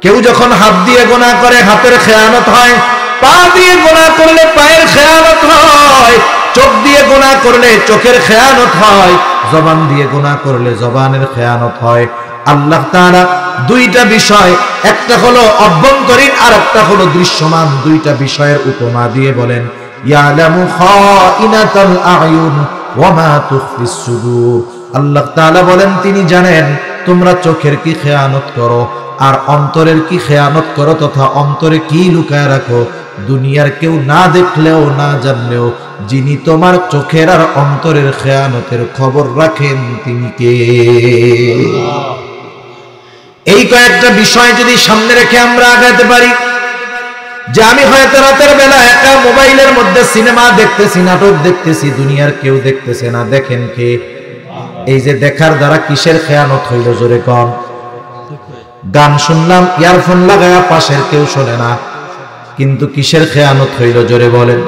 কেউ যখন হাত দিয়ে গুনাহ করে হাতের খেয়ানত হয়, পা দিয়ে গুনাহ করলে পায়ের খেয়ানত হয়, চোখ দিয়ে গুনাহ করলে চোখের খেয়ানত হয়, জবান দিয়ে গুনাহ করলে জবানের খেয়ানত হয়। আল্লাহ তাআলা দুইটা বিষয়, একটা হলো অভ্যন্তরীণ আর একটা হলো দৃশ্যমান, দুইটা বিষয়ের উপমা দিয়ে বলেন ইয়ালামু খাইনাতাল আয়ুন ওয়া মা তুখফিস সুদূর। আল্লাহ তাআলা বলেন তিনি জানেন তোমরা চোখের কি খেয়ানত করো আর অন্তরের কি খেয়ানত করো, তথা অন্তরে কি লুকায় রাখো। দুনিয়ার কেউ না দেখলেও না জানলেও যিনি তোমার চোখের আর অন্তরের খেয়ানতের খবর রাখেন তিনি কে? এই কয়েকটা বিষয় যদি সামনে রেখে আমরা আগাতে পারি, যে আমি হয়তো রাতের বেলা একা মোবাইলের মধ্যে সিনেমা দেখতেছি, নাটক দেখতেছি, দুনিয়ার কেউ দেখতেছে না, দেখেন কে? এই যে দেখার দ্বারা কিসের খেয়ানত হইল জোরে কন? গান শুনলাম ইয়ারফোন লাগায়া, পাশের কেউ শোনে না, কিন্তু কিসের খেয়ানত হইল জোরে বলেন?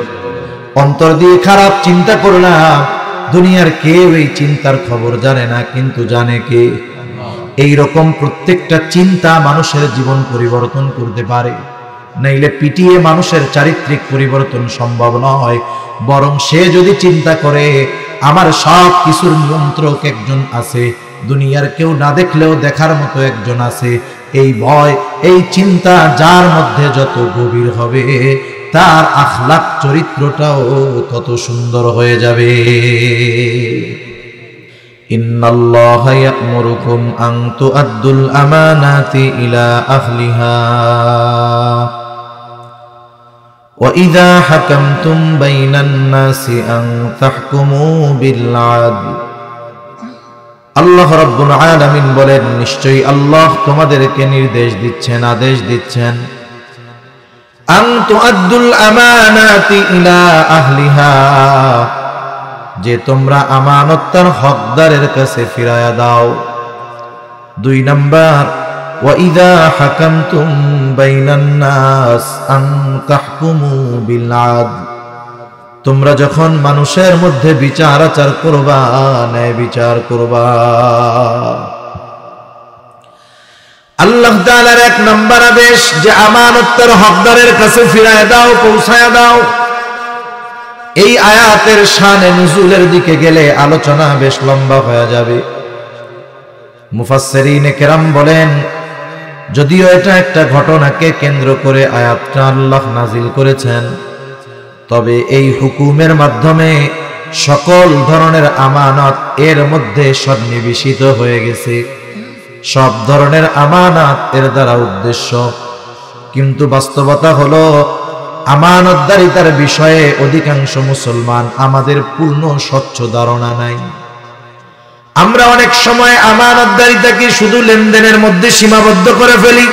অন্তর দিয়ে খারাপ চিন্তা করলাম, দুনিয়ার কেউ এই চিন্তার খবর জানে না, কিন্তু জানে কে? এই রকম প্রত্যেকটা চিন্তা মানুষের জীবন পরিবর্তন করতে পারে, নাইলে পিটিয়ে মানুষের চারিত্রিক পরিবর্তন সম্ভব নয়। বরং সে যদি চিন্তা করে আমার সব কিছুর নিয়ন্ত্রক একজন আছে, দুনিয়ার কেউ না দেখলেও দেখার মতো একজন আছে, এই ভয় এই চিন্তা যার মধ্যে যত গভীর হবে তার আখলাক চরিত্রটাও তত সুন্দর হয়ে যাবে। ইন্নাল্লাহা ইয়া'মুরুকুম আন তু'আদ্দুল আমানাতি ইলা আহলিহা ওয়া ইযা হাকামতুম বাইনান নাসি আন তাহকুমু বিল আদল। আল্লাহ রাব্বুল আলামিন বলেন, নিশ্চয়ই আল্লাহ তোমাদেরকে নির্দেশ দিচ্ছেন, আদেশ দিচ্ছেন, আন তু'আদ্দুল আমানাতি ইলা আহলিহা, যে তোমরা আমানত তার হকদারের কাছে ফিরায়া দাও। 2 নাম্বার, ওয়া ইযা হাকামতুম বাইনান নাস আন তাহকুমু বিল আদল, তোমরা যখন মানুষের মধ্যে বিচার আচার করবা, ন্যায় বিচার করবা। আল্লাহ তাআলার 1 নাম্বার আদেশ যে আমানত তার হকদারের কাছে ফিরায় দাও, পৌঁছায় দাও। এই আয়াতের শানে নুজুলের দিকে গেলে আলোচনা বেশ লম্বা হয়ে যাবে। মুফাসসিরিনে কেরাম বলেন, যদিও এটা একটা ঘটনাকে কেন্দ্র করে আয়াতটা আল্লাহ নাজিল করেছেন, তবে এই হুকুমের মাধ্যমে সকল ধরনের আমানত এর মধ্যে সন্নিবেশিত হয়ে গেছে। সব ধরনের আমানত এর দ্বারা উদ্দেশ্য, কিন্তু বাস্তবতা হলো আমানতদারিতার বিষয়ে অধিকাংশ মুসলমান আমাদের পূর্ণ স্বচ্ছ ধারণা নাই। আমরা অনেক সময় আমানতদারিতাকে শুধু লেনদেনের মধ্যে সীমাবদ্ধ করে ফেলি,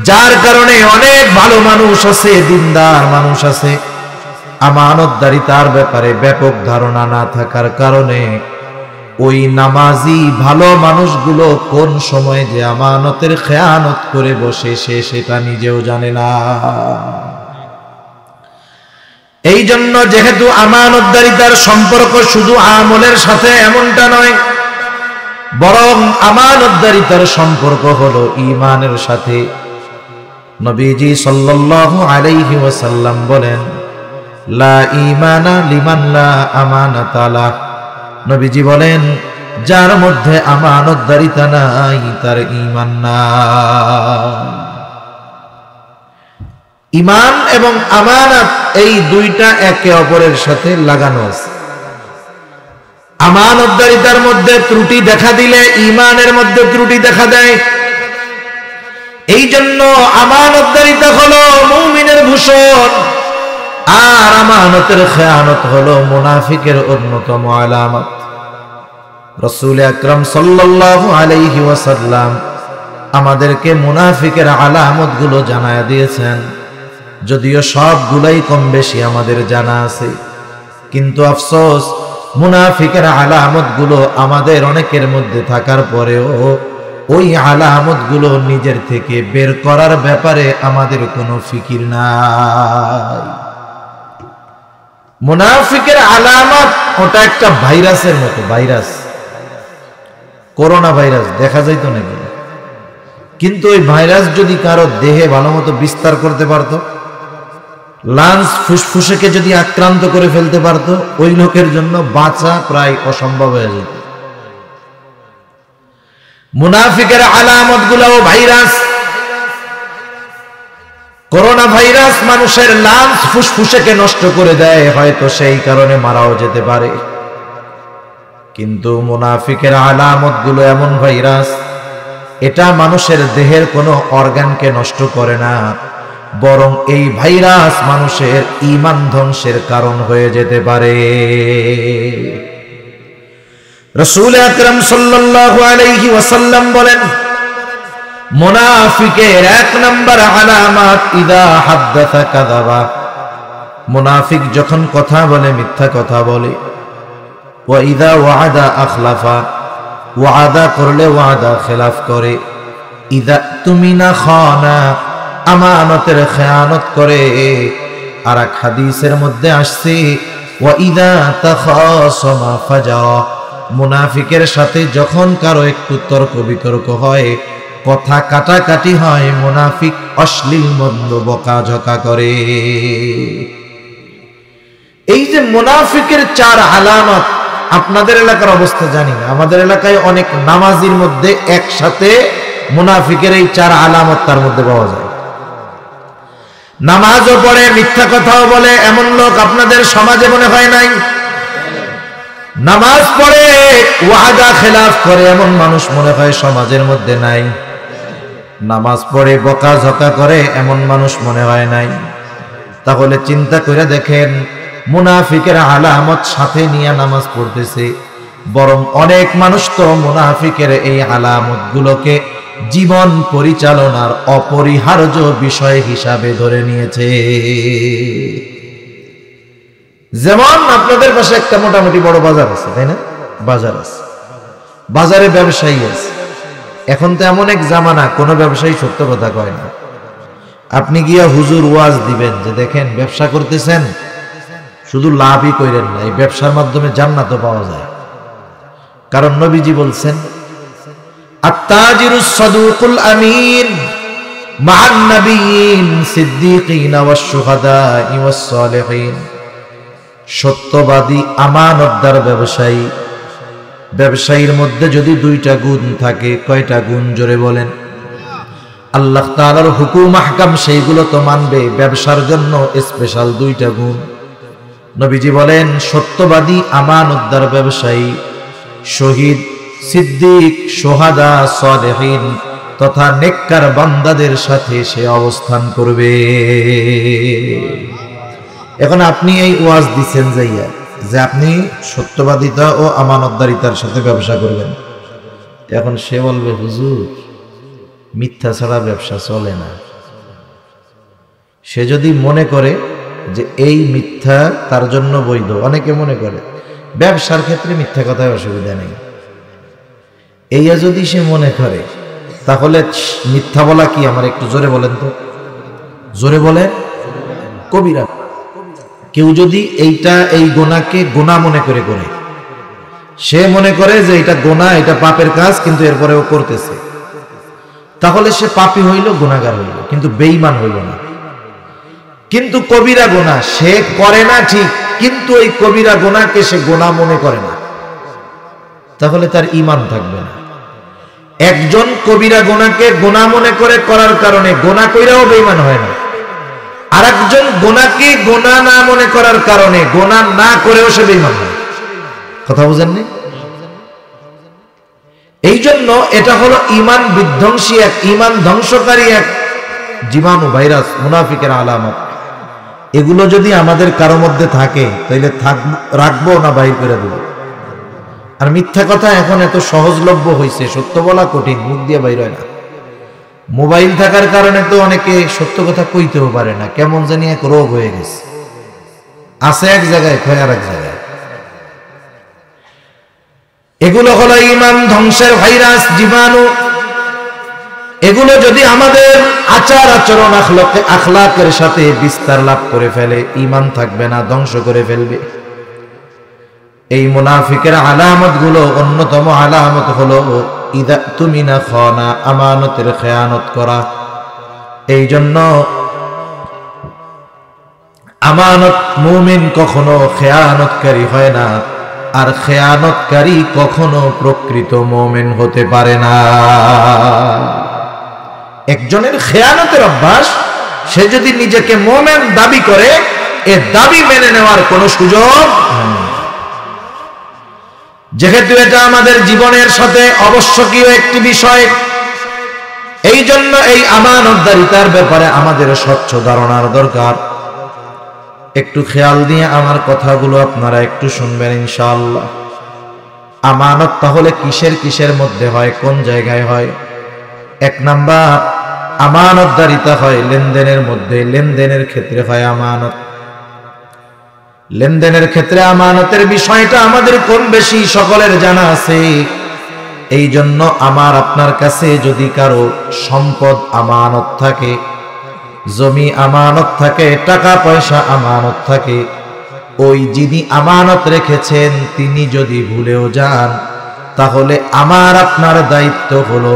যার কারণে অনেক ভালো মানুষ আছে, দিনদার মানুষ আছে, আমানতদারিতার ব্যাপারে ব্যাপক ধারণা না থাকার কারণে ওই নামাজি ভালো মানুষগুলো কোন সময় যে আমানতের খেয়ানত করে বসে সে সেটা নিজেও জানে না। এই জন্য যেহেতু আমানতদারিতার সম্পর্ক শুধু আমলের সাথে এমনটা নয়, বরং আমানতদারিতার সম্পর্ক হলো ঈমানের সাথে। নবীজি সাল্লাল্লাহু আলাইহি ওয়াসাল্লাম বলেন, লা ঈমানা লিমান লা আমানাতা লাহ। নবীজি বলেন, যার মধ্যে আমানতদারিতা নাই তার ঈমান নাই। ঈমান এবং আমানত এই দুইটা একে অপরের সাথে লাগানো আছে। আমানতদারিতার মধ্যে ত্রুটি দেখা দিলে ঈমানের মধ্যে ত্রুটি দেখা দেয়। এই জন্য আমানতদারিতা হলো মুমিনের ভূষণ, আর আমানতের খেয়ানত হলো মুনাফিকের অন্যতম আলামত। রাসূল আকরাম সাল্লাল্লাহু আলাইহি ওয়াসাল্লাম আমাদেরকে মুনাফিকের আলামতগুলো জানায়া দিয়েছেন। যদিও সবগুলাই কম বেশি আমাদের জানা আছে, কিন্তু আফসোস মুনাফিকের আলামতগুলো আমাদের অনেকের মধ্যে থাকার পরেও ওই আলামতগুলো নিজের থেকে বের করার ব্যাপারে আমাদের কোনো ফিকির নাই। মুনাফিকের আলামত ওটা একটা ভাইরাসের মতো, ভাইরাস, করোনা ভাইরাস দেখা যাইতো নাকি? কিন্তু ওই ভাইরাস যদি কারো দেহে ভালো মতো বিস্তার করতে পারতো, লাংস ফুসফুসকে যদি আক্রান্ত করে ফেলতে পারতো, ওই লোকের জন্য বাঁচা প্রায় অসম্ভব হয়ে যেত। মুনাফিকের আলামত গুলাও ভাইরাস। করোনা ভাইরাস মানুষের লাংস ফুসফুসকে নষ্ট করে দেয়, হয়তো সেই কারণে মারাও যেতে পারে। কিন্তু মুনাফিকের আলামত গুলো এমন ভাইরাস, এটা মানুষের দেহের কোনো অর্গানকে নষ্ট করে না, বরং এই ভাইরাস মানুষের ঈমান ধ্বংসের কারণ হয়ে যেতে পারে। রাসূল আকরাম সাল্লাল্লাহু আলাইহি ওয়াসাল্লাম বলেন, মুনাফিকের এক নাম্বার আলামত ইদা হাদ্দাসা কাযাবা, মুনাফিক যখন কথা বলে মিথ্যা কথা বলে। ওয়া ইদা ওয়াদা আখলাফা, ওয়াদা করলে ওয়াদা খেলাফ করে। ইদা তুমিনা খানা, আমানতের খেয়ানত করে। আর এক হাদিসের মধ্যে আসছে ওয়া ইদা তাখাসামা ফাজারা, মুনাফিকের সাথে যখন কারো একটু তর্ক বিতর্ক হয়, কথা কাটাকাটি হয়, মুনাফিক অশ্লীল মন্দ বকাঝকা করে। এই যে মুনাফিকের চার আলামত, আপনাদের এলাকার অবস্থা জানি না, আমাদের এলাকায় অনেক নামাজির মধ্যে একসাথে মুনাফিকের এই চার আলামত তার মধ্যে পাওয়া যায়। নামাজও পড়ে, মিথ্যা কথাও বলে, এমন লোক আপনাদের সমাজে মনে হয় নাই? নামাজ পড়ে ওয়াদা খেলাফ করে, এমন মানুষ মনে হয় সমাজের মধ্যে নাই? নামাজ পড়ে বকাঝকা করে, এমন মানুষ মনে হয় নাই? তাহলে চিন্তা করে দেখেন, মুনাফিকের আলামত সাথে নিয়ে নামাজ পড়তেছে, বরং অনেক মানুষ তো মুনাফিকের এই আলামত গুলোকে জীবন পরিচালনার অপরিহার্য বিষয় হিসাবে ধরে নিয়েছে। যেমন আপনাদের পাশে একটা মোটামুটি বড় বাজার আছে, তাই না? বাজার আছে, বাজারে ব্যবসায়ী আছে। এখন তো এমন এক জামানা, কোনো ব্যবসায়ী সত্য কথা কয় না। আপনি গিয়া হুজুর ওয়াজ দিবেন যে দেখেন ব্যবসা করতেছেন, শুধু লাভই কইরেন না, এই ব্যবসার মাধ্যমে জান্নাতও পাওয়া যায়। কারণ নবীজি বলছেন, আত-তাজিরুস সাদুকুল আমিন মা'আন নাবিয়্যিন সিদ্দীকিন ওয়াশ শুহাদা'i ওয়াস সালিহিন, সত্যবাদী আমানতদার ব্যবসায়ী, ব্যবসায়ীর মধ্যে যদি দুইটা গুণ থাকে, কয়টা গুণ জোরে বলেন? আল্লাহ তাআলার হুকুম আহকাম সেইগুলো তো মানবে, ব্যবসার জন্য স্পেশাল দুইটা গুণ। নবীজি বলেন, সত্যবাদী আমানতদার ব্যবসায়ী, শহীদ, সিদ্দিক, সোহাদা, সালেহিন তথা নেককার বান্দাদের সাথে সে অবস্থান করবে। এখন আপনি এই ওয়াজ দিচ্ছেন যাইয়া যে আপনি সত্যবাদিতা ও আমানতদারিতার সাথে ব্যবসা করবেন। এখন সে বলবে, হুজুর মিথ্যা ছাড়া ব্যবসা চলে না। সে যদি মনে করে যে এই মিথ্যা তার জন্য বৈধ, অনেকে মনে করে ব্যবসার ক্ষেত্রে মিথ্যা কথায় অসুবিধা নেই, এইয়া যদি সে মনে করে, তাহলে মিথ্যা বলা কি? আমার একটু জোরে বলেন তো, জোরে বলে কবিরা। কেউ যদি এইটা এই গোনাকে গোনা মনে করে করে, সে মনে করে যে এটা গোনা, এটা পাপের কাজ, কিন্তু এরপরেও করতেছে, তাহলে সে পাপী হইল, গুনাহগার হইল, কিন্তু বেঈমান হইল না। কিন্তু কবিরা গোনা সে করে না ঠিক, কিন্তু এই কবিরা গোনাকে সে গোনা মনে করে না, তাহলে তার ঈমান থাকবে না। একজন কবিরা গোনাকে গোনা মনে করে করার কারণে গোনা কইরাও বেঈমান হয় না, আর একজন গোনাকে গোনা না মনে করার কারণে গোনা না করেও সে বেঈমান হয়। কথা বুঝেননি? এই জন্য এটা হলো ঈমান বিধ্বংসী, এক ঈমান ধ্বংসকারী এক জীবাণু, ভাইরাস, মুনাফিকের আলামত। এগুলো যদি আমাদের কারো মধ্যে থাকে, তাহলে রাখবো না বাইর করে দেব? আর মিথ্যা কথা এখন এত সহজলভ্য হয়েছে, সত্য বলা কঠিন, মুখ দিয়ে বাইর হয় না। মোবাইল থাকার কারণে তো অনেকে সত্য কথা কইতেও পারে না, কেমন জানি এক রোগ হয়ে গেছে, আছে এক জায়গায়, ক্ষয় আর এক জায়গায়। এগুলো হলো ঈমান ধ্বংসের ভাইরাস, জীবাণু। এগুলো যদি আমাদের আচার আচরণ আখলাকের সাথে বিস্তার লাভ করে ফেলে, ঈমান থাকবে না, ধ্বংস করে ফেলবে। এই মুনাফিকের আলামত গুলো, অন্যতম আলামত হলো ইদা তুমিনা খানা, আমানতের খেয়ানত করা। এই জন্য আমানত, মুমিন কখনো খেয়ানতকারী হয় না, আর খেয়ানতকারী কখনো প্রকৃত মুমিন হতে পারে না। একজনের খেয়ানতের অভ্যাস, সে যদি নিজেকে মুমিন দাবি করে, এ দাবি মেনে নেওয়ার কোনো সুযোগ নেই। যেহেতু এটা আমাদের জীবনের সাথে অবশ্যকীয় একটি বিষয়, এই জন্য এই আমানতদারিতার ব্যাপারে আমাদের স্বচ্ছ ধারণার দরকার। একটু খেয়াল দিয়ে আমার কথাগুলো আপনারা একটু শুনবেন ইনশাআল্লাহ। আমানত তাহলে কিসের কিসের মধ্যে হয়, কোন জায়গায় হয়? এক নাম্বার, আমানতদারিতা হয় লেনদেনের মধ্যে, লেনদেনের ক্ষেত্রে হয় আমানত। লেনদেনের ক্ষেত্রে আমানতের বিষয়টা আমাদের কম বেশি সকলের জানা আছে। এই জন্য আমার আপনার কাছে যদি কারো সম্পদ আমানত থাকে, জমি আমানত থাকে, টাকা পয়সা আমানত থাকে, ওই যিনি আমানত রেখেছেন তিনি যদি ভুলেও যান, তাহলে আমার আপনার দায়িত্ব হলো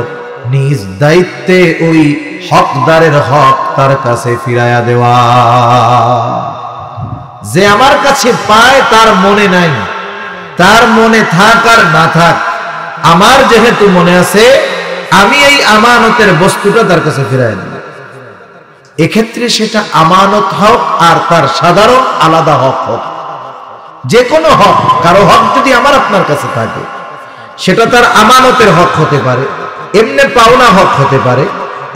নিজ দায়িত্বে ওই হকদারের হক তার কাছে ফিরাইয়া দেওয়া। যে আমার কাছে পায় তার মনে নাই, তার মনে থাক আর না থাক, আমার যেহেতু মনে আছে, আমি এই আমানতের বস্তুটা তার কাছে ফিরাইয়া দেব। এক্ষেত্রে সেটা আমানত হক আর তার সাধারণ আলাদা হক হোক, যে কোনো হক, কারো হক যদি আমার আপনার কাছে থাকে, সেটা তার আমানতের হক হতে পারে, এমনি পাওনা হক হতে পারে,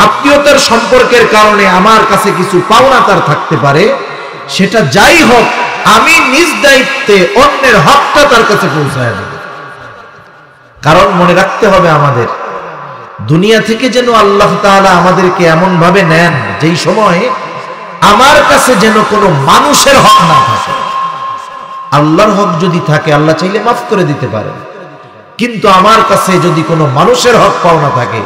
আত্মীয়তার সম্পর্কের কারণে আমার কাছে কিছু পাওনা তার থাকতে পারে, সেটা যাই হোক, আমি নিজ দায়িত্বে অন্যের হকটা তার কাছে পৌঁছায় দেব। কারণ মনে রাখতে হবে, আমাদের দুনিয়া থেকে যেন আল্লাহ তাআলা আমাদেরকে এমন ভাবে নেন, যেই সময় আমার কাছে যেন কোনো মানুষের হক না থাকে। আল্লাহর হক যদি থাকে, আল্লাহ চাইলে মাফ করে দিতে পারেন, কিন্তু আমার কাছে যদি কোনো মানুষের হক পাওনা থাকে,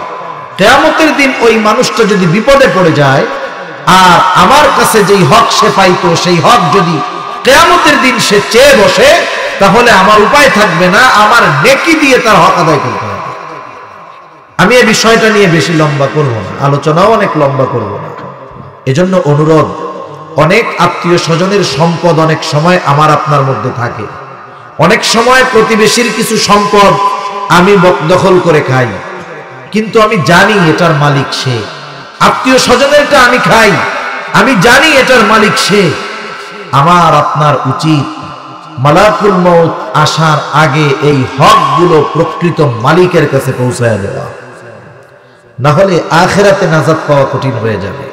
কিয়ামতের দিন ওই মানুষটা যদি বিপদে পড়ে যায়, আর আমার কাছে যেই হক সে পাইতো, সেই হক যদি কিয়ামতের দিন সে চেয়ে বসে, তাহলে আমার উপায় থাকবে না, আমার নেকি দিয়ে তার হক আদায় করতে হবে। আমি এই বিষয়টা নিয়ে বেশি লম্বা করব না, আলোচনাও অনেক লম্বা করব না। এজন্য অনুরোধ, অনেক আত্মীয় স্বজনের সম্পদ অনেক সময় আমার আপনার মধ্যে থাকে, অনেক সময় প্রতিবেশীর কিছু সম্পদ আমি দখল করে খাই, কিন্তু আমি জানি এটার মালিক সে। আত্মীয় স্বজনেরটা আমি খাই, আমি জানি এটার মালিক সে। আমার আপনার উচিত মালাকুল মউত আসার আগে এই হকগুলো প্রকৃত মালিকের কাছে পৌঁছায় দেওয়া, না হলে আখিরাতে নাজাত পাওয়া কঠিন হয়ে যাবে।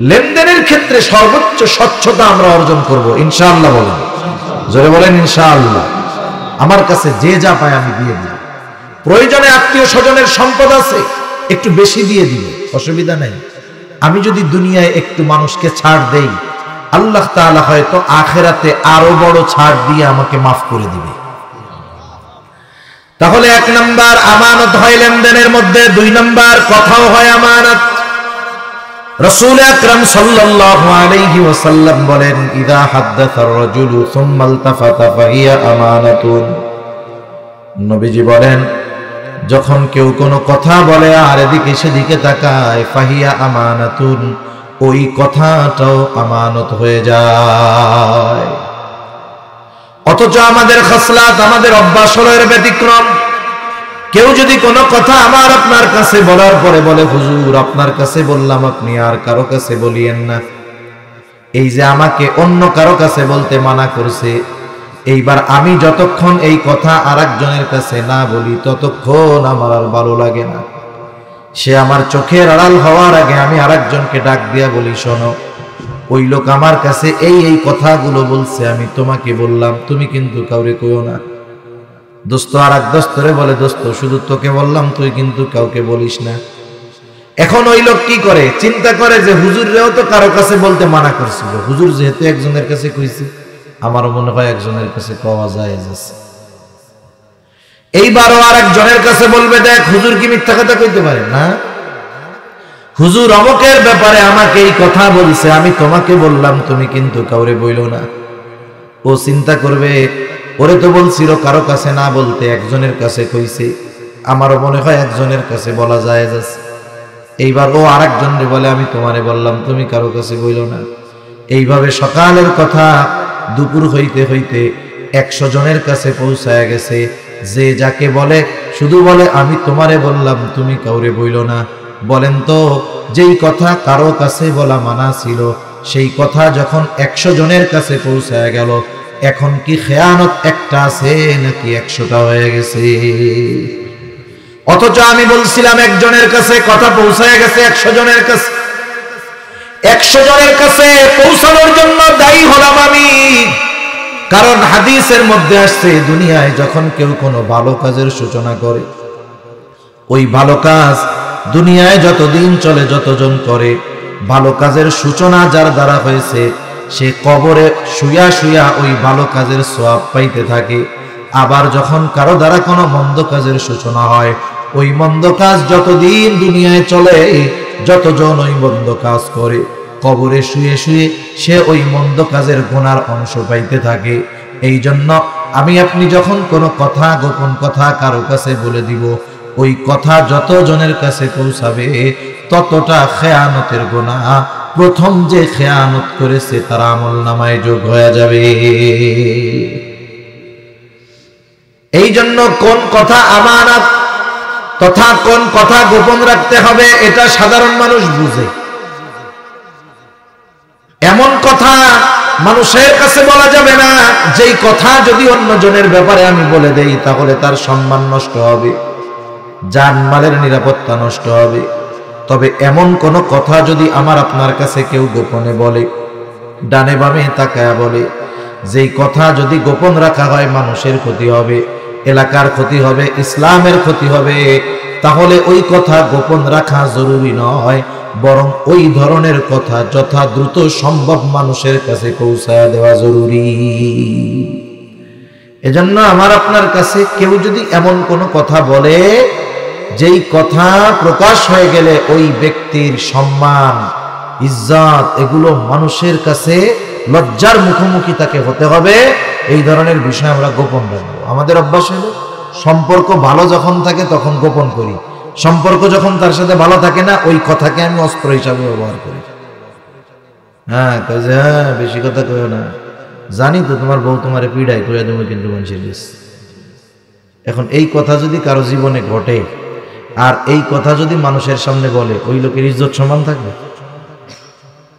লেনদেনের ক্ষেত্রে সর্বোচ্চ স্বচ্ছতা আমরা অর্জন করব ইনশাআল্লাহ। বলেন, জোরে বলেন ইনশাআল্লাহ। আমার কাছে যে যা পায় আমি দিয়ে দিই। প্রয়োজনে আত্মীয় স্বজনের সম্পদ আছে, একটু বেশি দিয়ে দিব, অসুবিধা নেই। আমি যদি দুনিয়ায় একটু মানুষকে ছাড় দেই, আল্লাহ তাআলা হয়তো আখিরাতে আরো বড় ছাড় দিয়ে আমাকে মাফ করে দিবে। তাহলে এক নাম্বার আমানত হয় লেনদেনের মধ্যে, দুই নাম্বার কথাও হয় আমানত। রাসূল আকরাম সাল্লাল্লাহু আলাইহি ওয়াসাল্লাম বলেন, ইযা হাদাসা আর-রাজুলু সুম্মা ইলতাফাতা ফাহিয়া আমানাতুন। নবীজি বলেন, যখন কেউ কোনো কথা বলে আর এদিকে সেদিকে তাকায়, ফাহিয়া আমানাতুন, ওই কথাটাও আমানত হয়ে যায়। অথচ আমাদের খাসলাত, আমাদের অভ্যাস হলো এর ব্যতিক্রম। কেউ যদি কোনো কথা আমার আপনার কাছে বলার পরে বলে, হুজুর আপনার কাছে বললাম, আপনি আর কারো কাছে বলিয়েন না। এই যে আমাকে অন্য কারো কাছে বলতে মানা করছে, এইবার আমি যতক্ষণ এই কথা আরেকজনের কাছে না বলি, ততক্ষণ আমার আর ভালো লাগে না। সে আমার চোখের আড়াল হওয়ার আগে আমি আরেকজনকে ডাক দিয়া বলি, শোনো, ওই লোক আমার কাছে এই এই কথাগুলো বলছে, আমি তোমাকে বললাম, তুমি কিন্তু কাউরে কইও না। দোস্ত আর এক দোস্তরে বলে, দোস্ত শুধু তোকে বললাম, তুই কিন্তু কাউকে বলিস না। এখন ওই লোক কি করে, চিন্তা করে যে হুজুররেও তো কারো কাছে বলতে মানা করছিল, হুজুর যেহেতু একজনের কাছে কইছে, আমারও মনে হয় একজনের কাছে কওয়া যায়। এইবারও আর একজনের কাছে বলবে, দেখ হুজুর কি মিথ্যা কথা কইতে পারে না, হুজুর অমুকের ব্যাপারে আমাকে এই কথা বলছে, আমি তোমাকে বললাম, তুমি কিন্তু কাউরে বইলো না। ও চিন্তা করবে, ওরে তো বলছিল কারো কাছে না বলতে, একজনের কাছে কইছে, আমারও মনে হয় একজনের কাছে বলা যায় যাচ্ছে। এইবার ও আরেকজনরে বলে আমি তোমারে বললাম, তুমি কারো কাছে বইল না। এইভাবে সকালের কথা দুপুর হইতে হইতে 100 জনের কাছে পৌঁছায় গেছে। যে যাকে বলে শুধু বলে আমি তোমারে বললাম, তুমি কাউরে বইল না। বলেন তো, যেই কথা কারো কাছে বলা মানা ছিল, সেই কথা যখন 100 জনের কাছে পৌঁছায় গেল, এখন কি খেয়ানত একটা আছে নাকি 100টা হয়ে গেছে? অথচ আমি বলছিলাম একজনের কাছে কথা পৌঁছায় গেছে 100 জনের কাছে। 100 জনের কাছে পৌঁছানোর জন্য দায়ী হলাম আমি। কারণ হাদিসের মধ্যে আসছে, দুনিয়ায় যখন কেউ কোনো ভালো কাজের সূচনা করে, ওই ভালো কাজ দুনিয়ায় যতদিন চলে, যতজন করে, ভালো কাজের সূচনা যার দ্বারা হয়েছে, সে কবরে শুয়া শুয়া ওই ভালো কাজের সওয়াব পাইতে থাকে। আবার যখন কারো দ্বারা কোনো মন্দ কাজের সূচনা হয়, ওই মন্দ কাজ যতদিন দুনিয়ায় চলে, যতজন ওই মন্দ কাজ করে, কবরে শুয়ে শুয়ে সে ওই মন্দ কাজের গুনার অংশ পাইতে থাকে। এই জন্য আমি আপনি যখন কোনো কথা, গোপন কথা কারো কাছে বলে দিব, ওই কথা যত জনের কাছে পৌঁছাবে, ততটা খেয়ানতের গুনাহ প্রথম যে খেয়ানত করেছে তার আমলনামায় যোগ হয়ে যাবে। এই জন্য কোন কথা আমানত তথা কোন কথা গোপন রাখতে হবে, এটা সাধারণ মানুষ বুঝে। এমন কথা মানুষের কাছে বলা যাবে না যেই কথা যদি অন্য জনের ব্যাপারে আমি বলে দেই, তাহলে তার সম্মান নষ্ট হবে, জানমালের নিরাপত্তা নষ্ট হবে। তবে এমন কোন কথা যদি আমার আপনার কাছে কেউ গোপনে বলে, ডানে বামে তাকায়া বলে, যেই কথা যদি গোপন রাখা হয়, মানুষের ক্ষতি হবে, এলাকার ক্ষতি হবে, ইসলামের ক্ষতি হবে, তাহলে ওই কথা গোপন রাখা জরুরি নয়, বরং ওই ধরনের কথা যথা দ্রুত সম্ভব মানুষের কাছে পৌঁছায় দেওয়া জরুরি। এজন্য আমার আপনার কাছে কেউ যদি এমন কোনো কথা বলে, যেই কথা প্রকাশ হয়ে গেলে ওই ব্যক্তির সম্মান, ইজ্জত, এগুলো মানুষের কাছে লজ্জার মুখোমুখি তাকে হতে হবে, এই ধরনের বিষয় আমরা গোপন রাখবো। আমাদের অভ্যাস হলো সম্পর্ক ভালো যখন থাকে তখন গোপন করি, সম্পর্ক যখন তার সাথে ভালো থাকে না, ওই কথাকে আমি অস্ত্র হিসাবে ব্যবহার করি। হ্যাঁ, বেশি কথা কইও না, জানি তো তোমার বউ তোমারে পিড়াই করে দেবো, কিন্তু মানুষের বেশ। এখন এই কথা যদি কারো জীবনে ঘটে, আর এই কথা যদি মানুষের সামনে বলে, ওই লোকের ইজ্জত সমান থাকবে?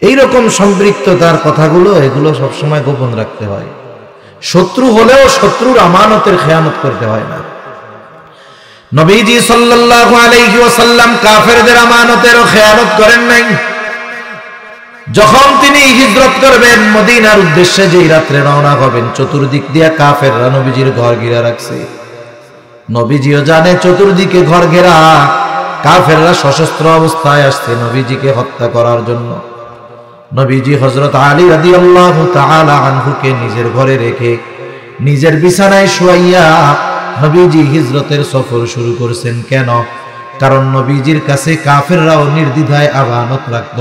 এইরকম সম্পৃক্ততার কথাগুলো, এগুলো সবসময় গোপন রাখতে হয়। শত্রু হলেও শত্রুর আমানতের খেয়ানত করতে হয় না। নবীজি সাল্লাল্লাহু আলাইহি ওয়াসাল্লাম কাফেরদের আমানতেরও খেয়ানত করেন নাই। যখন তিনি হিজরত করবেন, মদিনার উদ্দেশ্যে যেই রাত্রে রওনা হবেন, চতুর্দিক দিয়ে কাফেররা নবীজির ঘর ঘিরে রাখছে। নবীজিও জানে চতুর্দিকে ঘর ঘেরা, কাফেররা সশস্ত্র অবস্থায় আসছে নবীজিকে হত্যা করার জন্য। নবীজি হযরত আলী রাদিয়াল্লাহু তাআলা আনহুকে নিজের ঘরে রেখে, নিজের বিছানায় শুয়াইয়া নবীজি হিজরতের সফর শুরু করেছেন। কেন? কারণ নবীজির কাছে কাফেররাও নির্দ্বিধায় আমানত রাখত।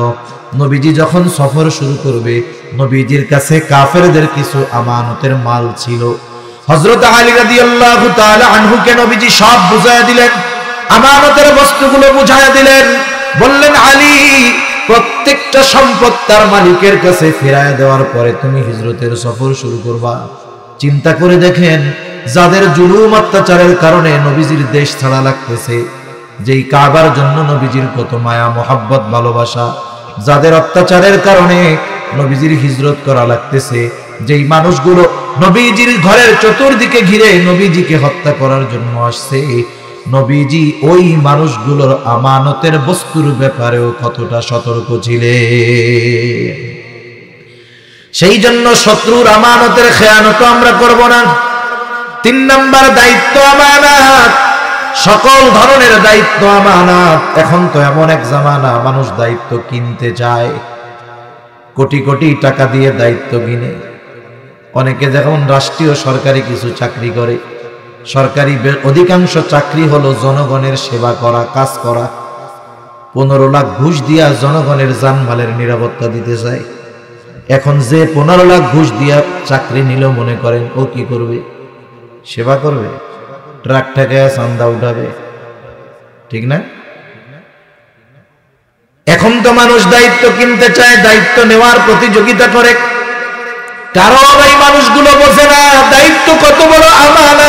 নবীজি যখন সফর শুরু করবে, নবীজির কাছে কাফেরদের কিছু আমানতের মাল ছিল। হযরত আলী রাদিয়াল্লাহু তাআলা আনহুকে নবীজি সব বুঝায়া দিলেন, আমানতের বস্তুগুলো বুঝায়া দিলেন। বললেন, আলী, প্রত্যেকটা সম্পদ তার মালিকের কাছে ফেরায় দেওয়ার পরে তুমি হিজরতের সফর শুরু করবা। চিন্তা করে দেখেন, যাদের জুলুম অত্যাচারের কারণে নবীজির দেশ ছাড়া লাগতেছে, যেই কাবার জন্য নবীজির কত মায়া মোহাব্বত ভালোবাসা, যাদের অত্যাচারের কারণে নবীজির হিজরত করা লাগতেছে, যেই মানুষগুলো নবীজির ঘরের চতুর্দিকে ঘিরে নবীজিকে হত্যা করার জন্য আসছে, নবীজি ওই মানুষগুলোর আমানতের বস্তুর ব্যাপারেও কতটা সতর্ক ছিলেন। সেই জন্য শত্রুর আমানতের খেয়ানত আমরা করব না। 3 নাম্বার দায়িত্ব আমানত। সকল ধরনের দায়িত্ব আমানত। এখন তো এমন এক জামানা, মানুষ দায়িত্ব কিনতে চায়, কোটি কোটি টাকা দিয়ে দায়িত্ব কিনে। অনেকে যখন রাষ্ট্রীয় সরকারি কিছু চাকরি করে, সরকারি অধিকাংশ চাকরি হলো জনগণের সেবা করা, কাজ করা। 15 লাখ ঘুষ দিয়া জনগণের জানমালের নিরাপত্তা দিতে চায়। এখন যে 15 লাখ ঘুষ দিয়া চাকরি নিল, মনে করেন ও কি করবে? সেবা করবে? ট্রাক ঠেকায় চান্দা উঠাবে, ঠিক না? এখন তো মানুষ দায়িত্ব কিনতে চায়, দায়িত্ব নেওয়ার প্রতিযোগিতা করে। কারণ এই মানুষগুলো বোঝে না দায়িত্ব কত বড় আমানত।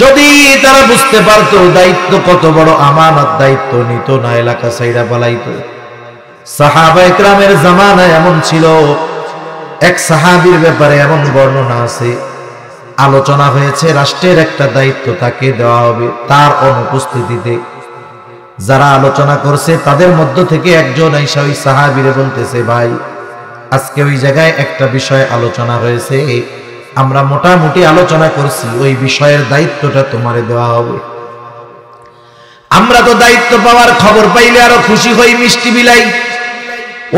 যদি তারা বুঝতে পারতো দায়িত্ব কত বড় আমানত, দায়িত্ব নিত না, এলাকা ছাইরা পালাইতো। সাহাবায়ে কেরামের জামানায় এমন ছিল, এক সাহাবীর ব্যাপারে এমন বর্ণনা আছে, আলোচনা হয়েছে রাষ্ট্রের একটা দায়িত্ব তাকে দেওয়া হবে, তার অনুপস্থিতিতে যারা আলোচনা করছে তাদের মধ্য থেকে একজন আইসা ওই সাহাবীরে বলতেছে, ভাই আজকে ওই জায়গায় একটা বিষয় আলোচনা হয়েছে, আমরা মোটামুটি আলোচনা করছি, ওই বিষয়ের দায়িত্বটা তোমারে দেওয়া হবে। আমরা তো দায়িত্ব পাওয়ার খবর পাইলে আরো খুশি হই, মিষ্টি বিলাই।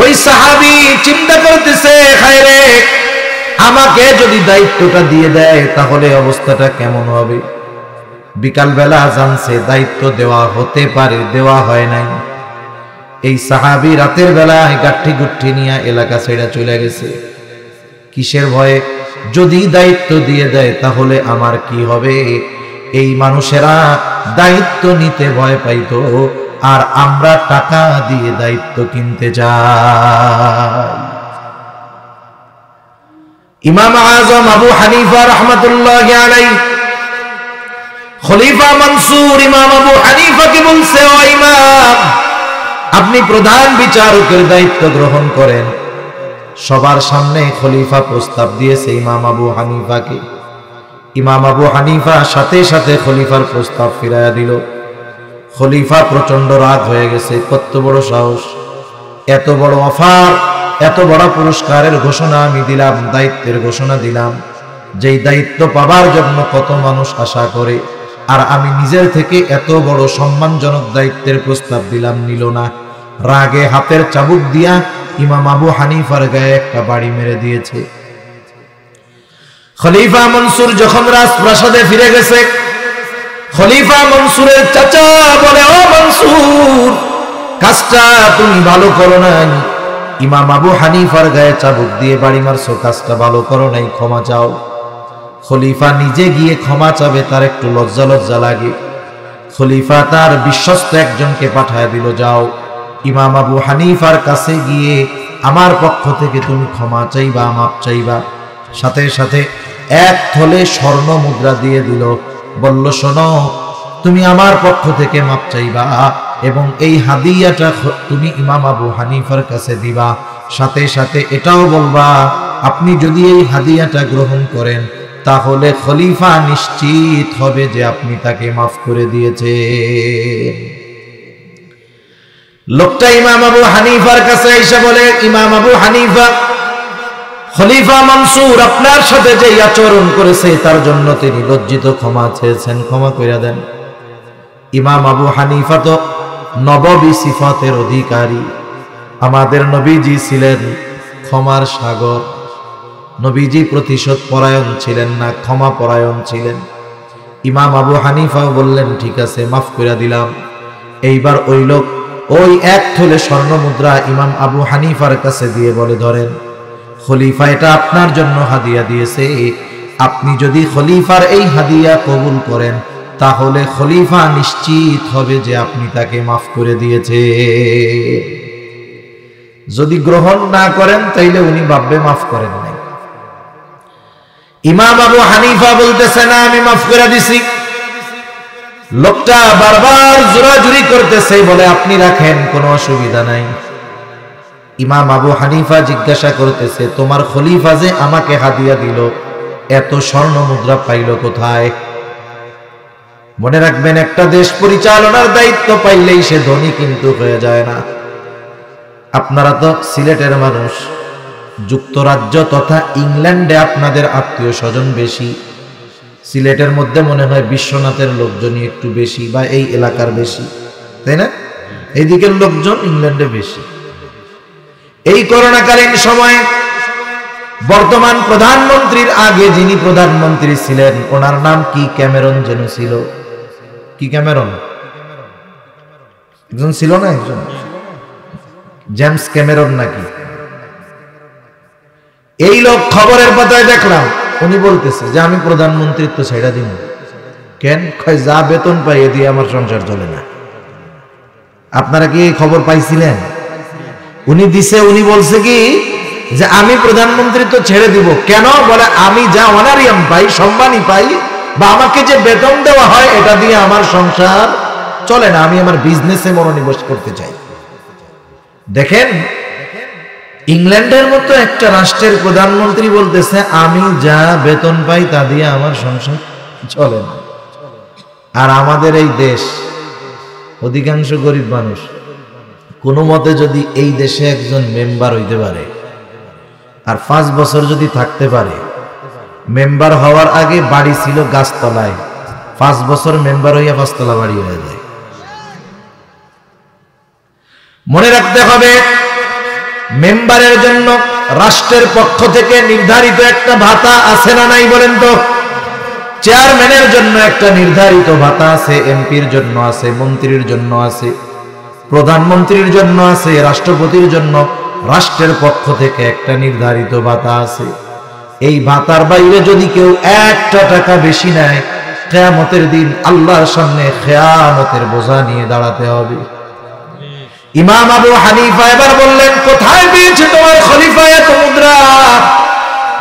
ওই সাহাবী চিন্তা করতেছে, হায়রে আমাকে যদি দায়িত্বটা দিয়ে দেয় তাহলে অবস্থাটা কেমন হবে। বিকালবেলা জানছে দায়িত্ব দেওয়া হতে পারে, দেওয়া হয় নাই। এই সাহাবী রাতের বেলায় গাঠি গুঠি নিয়ে এলাকা ছেড়ে চলে গেছে। কিসের ভয়ে? যদি দায়িত্ব দিয়ে দেয় তাহলে আমার কি হবে। এই মানুষেরা দায়িত্ব নিতে ভয় পাইতো, আর আমরা টাকা দিয়ে দায়িত্ব কিনতে যাই। ইমাম আজম আবু হানিফা রাহমাতুল্লাহি আলাইহি খলিফা মনসুর ইমাম আবু হানিফাকে বলছে, ও ইমাম, আপনি প্রধান বিচারকের দায়িত্ব গ্রহণ করেন। সবার সামনে খলিফা প্রস্তাব দিয়েছে ইমাম আবু হানিফাকে। ইমাম আবু হানিফা সাথে সাথে খলিফার প্রস্তাব ফিরাইয়া দিল। খলিফা প্রচন্ড রাগ হয়ে গেছে, কত বড় সাহস, এত বড় অফার, এত বড় পুরস্কারের ঘোষণা আমি দিলাম, দায়িত্বের ঘোষণা দিলাম, যেই দায়িত্ব পাবার জন্য কত মানুষ আশা করে, আর আমি নিজের থেকে এত বড় সম্মানজনক দায়িত্বের প্রস্তাব দিলাম, নিল না। রাগে হাতের চাবুক দিয়া ইমাম আবু হানিফার গায়ে একটা বাড়ি মেরে দিয়েছে। খলিফা মনসুর যখন রাজপ্রাসাদে ফিরে গেছে, খলিফা মনসুরের চাচা বলে, ও মনসুর, কাজটা তুমি ভালো করো নাই। ইমাম আবু হানিফার গায়ে চাবুক দিয়ে বাড়ি মারছো, কাজটা ভালো করো নাই, ক্ষমা চাও। খলিফা নিজে গিয়ে ক্ষমা চাবে, তার একটু লজ্জা লজ্জা লাগে। খলিফা তার বিশ্বস্ত একজনকে পাঠায় দিল, যাও ইমাম আবু হানিফার কাছে গিয়ে আমার পক্ষ থেকে তুমি ক্ষমা চাইবা, মাপ চাইবা। সাথে সাথে এক থলে স্বর্ণ মুদ্রা দিয়ে দিল, বলল, শোনো, তুমি আমার পক্ষ থেকে মাপ চাইবা এবং এই হাদিয়াটা তুমি ইমাম আবু হানিফার কাছে দিবা। সাথে সাথে এটাও বলবা, আপনি যদি এই হাদিয়াটা গ্রহণ করেন তাহলে খলিফা নিশ্চিত হবে যে আপনি তাকে মাফ করে দিয়েছে। লোকটা ইমাম আবু হানিফার কাছে এসে বলে, ইমাম আবু হানিফা, খলিফা মনসুর আপনার সাথে যে আচরণ করেছে তার জন্য তিনি লজ্জিত, ক্ষমা চেয়েছেন, ক্ষমা করে দেন। ইমাম আবু হানিফা তো নববী সিফাতের অধিকারী। আমাদের নবীজি ছিলেন ক্ষমার সাগর। নবীজি প্রতিশোধ পরায়ণ ছিলেন না, ক্ষমা পরায়ণ ছিলেন। ইমাম আবু হানিফাও বললেন, ঠিক আছে, মাফ করে দিলাম। এইবার ওই লোক ওই এক থলে স্বর্ণ মুদ্রা ইমাম আবু হানিফার কাছে দিয়ে বলে, ধরেন, খলিফা এটা আপনার জন্য হাদিয়া দিয়েছে, আপনি যদি খলিফার এই হাদিয়া কবুল করেন তাহলে খলিফা নিশ্চিত হবে যে আপনি তাকে মাফ করে দিয়েছে। যদি গ্রহণ না করেন তাইলে উনি ভাববে মাফ করেন নাই। ইমাম আবু হানিফা বলতেছে, না, আমি মাফ করে দিছি। লোকটা বারবার জোরাজুরি করতেছে, বলে, আপনি রাখেন, কোনো অসুবিধা নাই। ইমাম আবু হানিফা জিজ্ঞাসা করতেছে, তোমার খলিফা যে আমাকে হাদিয়া দিল, এত স্বর্ণ মুদ্রা পাইল কোথায়? মনে রাখবেন, একটা দেশ পরিচালনার দায়িত্ব পাইলেই সে ধনী কিন্তু হয়ে যায় না। আপনারা তো সিলেটের মানুষ, যুক্তরাজ্য তথা ইংল্যান্ডে আপনাদের আত্মীয় স্বজন বেশি। সিলেটের মধ্যে মনে হয় বিশ্বনাথের লোকজনই একটু বেশি, বা এই এলাকার বেশি, তাই না? এইদিকের লোকজন ইংল্যান্ডে বেশি। এই করোনাকালীন সময়ে বর্তমান প্রধানমন্ত্রীর আগে যিনি প্রধানমন্ত্রী ছিলেন, ওনার নাম কি ক্যামেরন যেন ছিল। কি ক্যামেরন? একজন ছিল না, একজন জেমস ক্যামেরন নাকি? এই লোক খবরের পাতায় দেখলাম, উনি বলতেছে যে আমি প্রধানমন্ত্রিত্ব ছেড়ে দিব। কেন? কয় যা বেতন পাই এ দিয়ে আমার সংসার চলে না। আপনারা কি এই খবর পাইছিলেন? উনি দিছে, উনি বলছে কি যে আমি প্রধানমন্ত্রী তো ছেড়ে দিব। কেন? বলে আমি যা অনারিয়াম পাই, সম্মানই পাই, বা আমাকে যে বেতন দেওয়া হয় এটা দিয়ে আমার সংসার চলে না, আমি আমার বিজনেসে মনোনিবেশ করতে চাই। দেখেন, ইংল্যান্ডের মতো একটা রাষ্ট্রের প্রধানমন্ত্রী বলতেছে আমি যা বেতন পাই তা দিয়ে আমার সংসার চলে না। আর আমাদের এই দেশ, অধিকাংশ গরিব মানুষ, কোনো মতে যদি এই দেশে একজন মেম্বার হইতে পারে আর 5 বছর যদি থাকতে পারে, মেম্বার হওয়ার আগে বাড়ি ছিল গাছতলায়, 5 বছর মেম্বার হইয়া 5 তলা বাড়ি হয়ে যায়। মনে রাখতে হবে, মেম্বারের জন্য রাষ্ট্রের পক্ষ থেকে নির্ধারিত একটা ভাতা আছে না নাই বলেন তো? চেয়ারম্যানের জন্য একটা নির্ধারিত ভাতা আছে, এমপির জন্য আছে, মন্ত্রীর জন্য আছে, প্রধানমন্ত্রীর জন্য আছে, রাষ্ট্রপতির জন্য রাষ্ট্রের পক্ষ থেকে একটা নির্ধারিত ভাতা আছে। এই ভাতার বাইরে যদি কেউ 1 টাকা বেশি নেয়, কিয়ামতের দিন আল্লাহর সামনে খেয়ানতের বোঝা নিয়ে দাঁড়াতে হবে। ইমাম আবু হানিফা এবার বললেন, কোথায় পেয়েছে তোমার খলিফা এত মুদ্রা?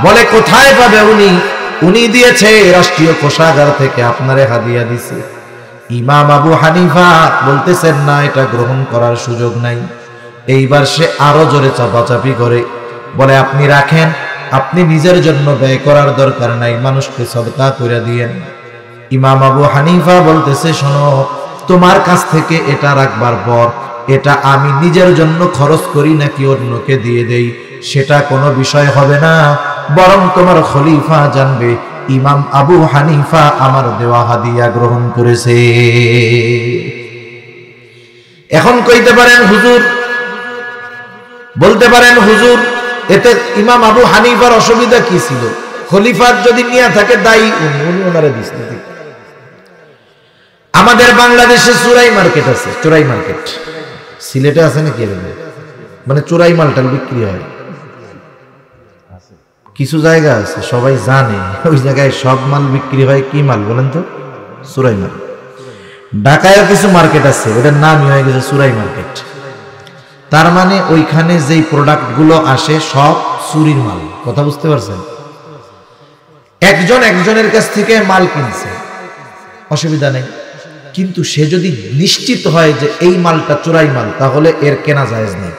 বলে কোথায় পাবে উনি দিয়েছে রাষ্ট্রীয় কোষাগার থেকে, আপনারে হাদিয়া দিছে। ইমাম আবু হানিফা বলতেছেন না, এটা গ্রহণ করার সুযোগ নাই। এইবার সে আরো জোরে চাপাচাপি করে, বলে আপনি রাখেন, আপনি নিজের জন্য ব্যয় করার দরকার নাই, মানুষকে সদকা করে দিয়েন। ইমাম আবু হানিফা বলতেছে, শোনো, তোমার কাছ থেকে এটা রাখবার পর এটা আমি নিজের জন্য খরচ করি নাকি অন্যকে দিয়ে দেই সেটা কোনো বিষয় হবে না, বরং তোমার খলিফা জানবে ইমাম আবু হানিফা আমার দেওয়া হাদিয়া গ্রহণ করেছে। এখন কইতে পারেন হুজুর, বলতে পারেন হুজুর, এতে ইমাম আবু হানিফার অসুবিধা কি ছিল? খলিফার যদি নিয়ে থাকে দায়ী উনি ওনারে দিচ্ছেন। আমাদের বাংলাদেশে চোরাই মার্কেট আছে, চোরাই মার্কেট। সিলেটে আছে নাকি এরকম? মানে চোরাই মালটাল বিক্রি হয়, কিছু জায়গা আছে সবাই জানে, ওই জায়গায় সব মাল বিক্রি হয়। কি মাল বলেন তো? চোরাই মাল। ঢাকায়ও কিছু মার্কেট আছে, ওটার নামই হয়ে গেছে চোরাই মার্কেট। তার মানে ওইখানে যেই প্রোডাক্ট গুলো আসে সব চুরির মাল। কথা বুঝতে পারছেন? একজন একজনের কাছ থেকে মাল কিনছে, অসুবিধা নেই, কিন্তু সে যদি নিশ্চিত হয় যে এই মালটা চোরাই মাল, তাহলে এর কেনা জায়েজ নেই।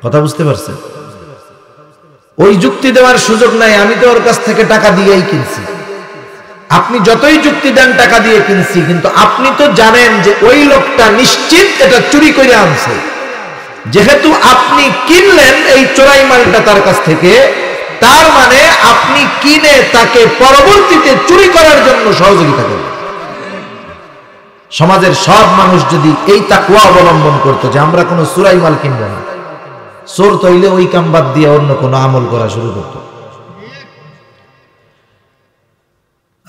কথা বুঝতে পারছেন? ওই যুক্তি দেওয়ার সুযোগ নাই, আমি তো ওর কাছ থেকে টাকা দিয়েই কিনছি। আপনি যতই যুক্তি দেন টাকা দিয়ে কিনছি, কিন্তু আপনি তো জানেন যে ওই লোকটা নিশ্চিত এটা চুরি করে আনছে। যেহেতু আপনি কিনলেন এই চোরাই মালটা তার কাছ থেকে, তার মানে আপনি কিনে তাকে পরবর্তীতে চুরি করার জন্য সহযোগিতা করবেন। সমাজের সব মানুষ যদি এই তাকওয়া অবলম্বন করতো যে আমরা কোনো চোরাই মাল কিনবো না, চোর তৈলে ওই কাম বাদ দিয়ে অন্য কোনো আমল করা শুরু করত।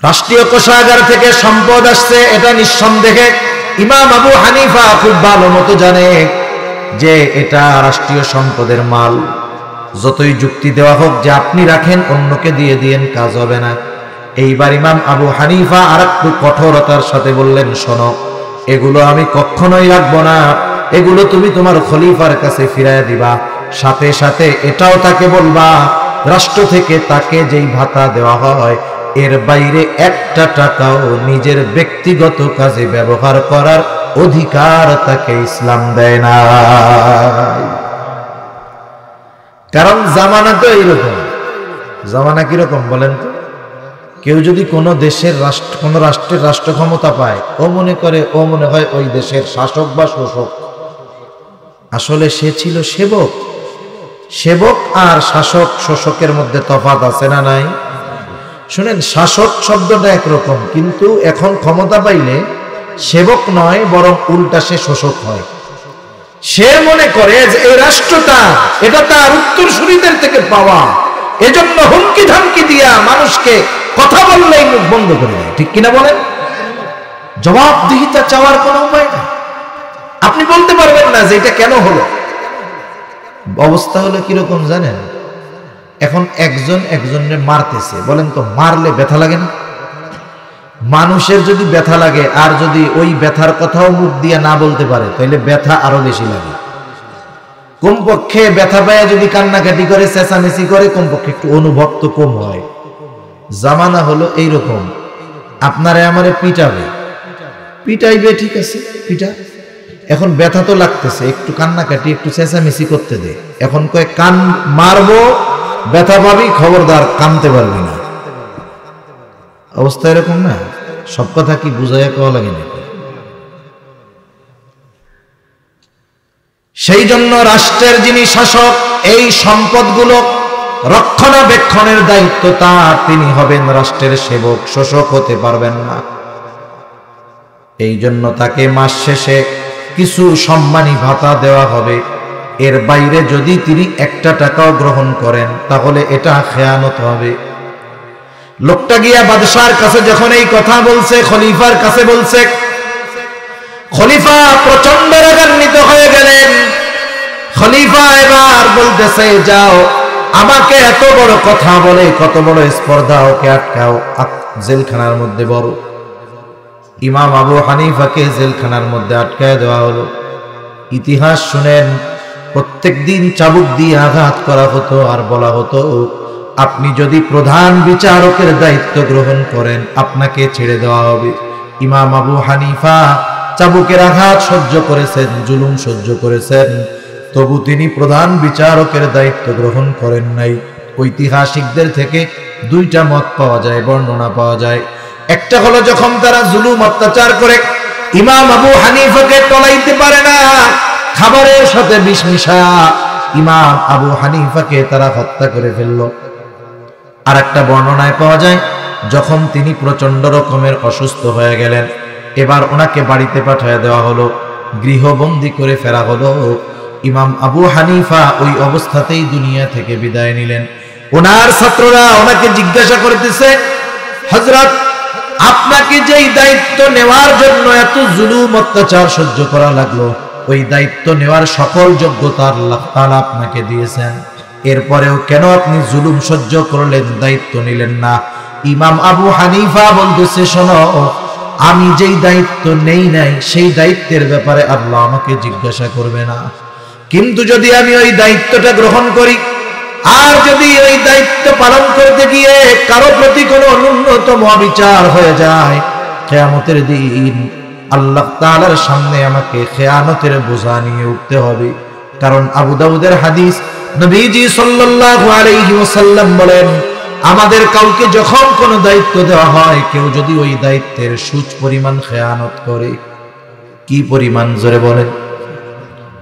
রাষ্ট্রীয় কোষাগার থেকে সম্পদ আসছে, এটা নিঃসন্দেহে ইমাম আবু হানিফা খুব ভালো মতো জানে যে এটা রাষ্ট্রীয় সম্পদের মাল। যতই যুক্তি দেওয়া হোক যে আপনি রাখেন অন্যকে দিয়ে দিয়েন, কাজ হবে না। এইবার ইমাম আবু হানিফা আর একটু কঠোরতার সাথে বললেন, শোনো, এগুলো আমি কখনোই রাখবো না, এগুলো তুমি তোমার খলিফার কাছে ফিরাইয়া দিবা। সাথে সাথে এটাও তাকে বলবা, রাষ্ট্র থেকে তাকে যেই ভাতা দেওয়া হয় এর বাইরে 1 টাকাও নিজের ব্যক্তিগত কাজে ব্যবহার করার অধিকার তাকে ইসলাম দেয় না। কারণ জামানা তো এইরকম। জামানা কিরকম বলেন তো? কেউ যদি কোনো দেশের কোনো রাষ্ট্রের রাষ্ট্র ক্ষমতা পায়, ও মনে হয় ওই দেশের শাসক বা শোষক। আসলে সে ছিল সেবক। সেবক আর শাসক শোষকের মধ্যে তফাৎ আছে না নাই? শুনেন, শাসক শব্দটা একরকম, কিন্তু এখন ক্ষমতা পাইলে সেবক নয়, বরং উল্টা সে শোষক হয়। সে মনে করে যে এই রাষ্ট্রটা এটা তার উত্তরসূরিদের থেকে পাওয়া, এজন্য হুমকি ধামকি দিয়া মানুষকে কথা বললেই মুখ বন্ধ করে দেয়। ঠিক কিনা বলেন? জবাবদিহিতা চাওয়ার কোনো উপায় না। আপনি বলতে পারবেন না যে এটা কেন হলো। অবস্থা হলো কিরকম জানেন? এখন একজন একজনের মারতেছে, বলেন তো মারলে ব্যথা লাগে না? মানুষের যদি ব্যথা লাগে আর যদি ওই ব্যথার কথাও মুখ দিয়ে না বলতে পারে তাহলে ব্যথা আরো বেশি লাগে। কমপক্ষে ব্যথা পায় যদি কান্নাকাটি করে চেঁচামেচি করে কমপক্ষে একটু অনুভব তো কম হয়। জামানা হলো এইরকম, আপনারে আমারে পিটাইবে, ঠিক আছে পিটা, এখন ব্যথা তো লাগতেছে, একটু কান্নাকাটি একটু চেঁচামেচি করতে দে। এখন কয় কান মারবো, ব্যথা পাবি, খবরদার কানতে পারবি না। অবস্থা এরকম না? সব কথা কি বুঝাইয়া কওয়া লাগে নাকি? সেই জন্য রাষ্ট্রের যিনি শাসক, এই সম্পদগুলো রক্ষণাবেক্ষণের দায়িত্ব তার, তিনি হবেন রাষ্ট্রের সেবক, শোষক হতে পারবেন না। এই জন্য তাকে মাস শেষে কিছু সম্মানী ভাতা দেওয়া হবে। এর বাইরে যদি তিনি একটা টাকাও গ্রহণ করেন তাহলে এটা খেয়ানত হবে। লোকটা গিয়া বাদশার কাছে যখন এই কথা বলছে, খলিফার কাছে বলছে, খলিফা প্রচন্ড রাগান্বিত হয়ে গেলেন। খলিফা এবার বলতেছে, যাও, আমাকে এত বড় কথা বলে, কত বড় স্পর্ধা, ওকে আটকাও, জেলখানার মধ্যে বড়। ইমাম আবু হানিফাকে জেলখানার মধ্যে আটকায় দেওয়া হলো। ইতিহাস শুনেন, প্রত্যেক দিন চাবুক দিয়ে আঘাত করা হতো আর বলা হতো, আপনি যদি প্রধান বিচারকের দায়িত্ব গ্রহণ করেন আপনাকে ছেড়ে দেওয়া হবে। ইমাম আবু হানিফা চাবুকের আঘাত সহ্য করেছেন, জুলুম সহ্য করেছেন, তবু তিনি প্রধান বিচারকের দায়িত্ব গ্রহণ করেন নাই। ঐতিহাসিকদের থেকে দুইটা মত পাওয়া যায়, বর্ণনা পাওয়া যায়। একটা হলো যখন তারা জুলুম অত্যাচার করে ইমাম আবু হানিফাকে টলাইতে পারে না, খাবারের সাথে বিষ মিশা ইমাম আবু হানিফাকে তারা হত্যা করে ফেলল। আর একটা বর্ণনায় পাওয়া যায় যখন তিনি প্রচন্ড রকমের অসুস্থ হয়ে গেলেন, এবার ওনাকে বাড়িতে পাঠিয়ে দেওয়া হলো, গৃহবন্দী করে ফেরা হলো। ইমাম আবু হানিফা ওই অবস্থাতেই দুনিয়া থেকে বিদায় নিলেন। ওনার ছাত্ররা ওনাকে জিজ্ঞাসা করতেছে, হযরত, আপনাকে যেই দায়িত্ব নেওয়ার জন্য এত জুলুম অত্যাচার সহ্য করা লাগলো, ওই দায়িত্ব নেওয়ার সকল যোগ্যতা আল্লাহ তাআলা আপনাকে দিয়েছেন, এরপরেও কেন আপনি জুলুম সহ্য করলেন, দায়িত্ব নিলেন না? ইমাম আবু হানিফা বলতেছে, শোনো, আমি যেই দায়িত্ব নেই নাই সেই দায়িত্বের ব্যাপারে আল্লাহ আমাকে জিজ্ঞাসা করবে না, কিন্তু যদি আমি ওই দায়িত্বটা গ্রহণ করি আর যদি ওই দায়িত্ব পালন করতে গিয়ে কারো প্রতি কোনো ন্যূনতম অবিচার হয়ে যায়, কিয়ামতের দিন আল্লাহ তাআলার সামনে আমাকে খেয়ানতের বোঝা নিয়ে উঠতে হবে। কারণ আবু দাউদের হাদিস, নবীজি সাল্লাল্লাহু আলাইহি ওয়াসাল্লাম বলেন, আমাদের কাউকে যখন কোনো দায়িত্ব দেওয়া হয়, কেউ যদি ওই দায়িত্বের সুচ পরিমাণ খেয়ানত করে, কি পরিমাণ জোরে বলেন?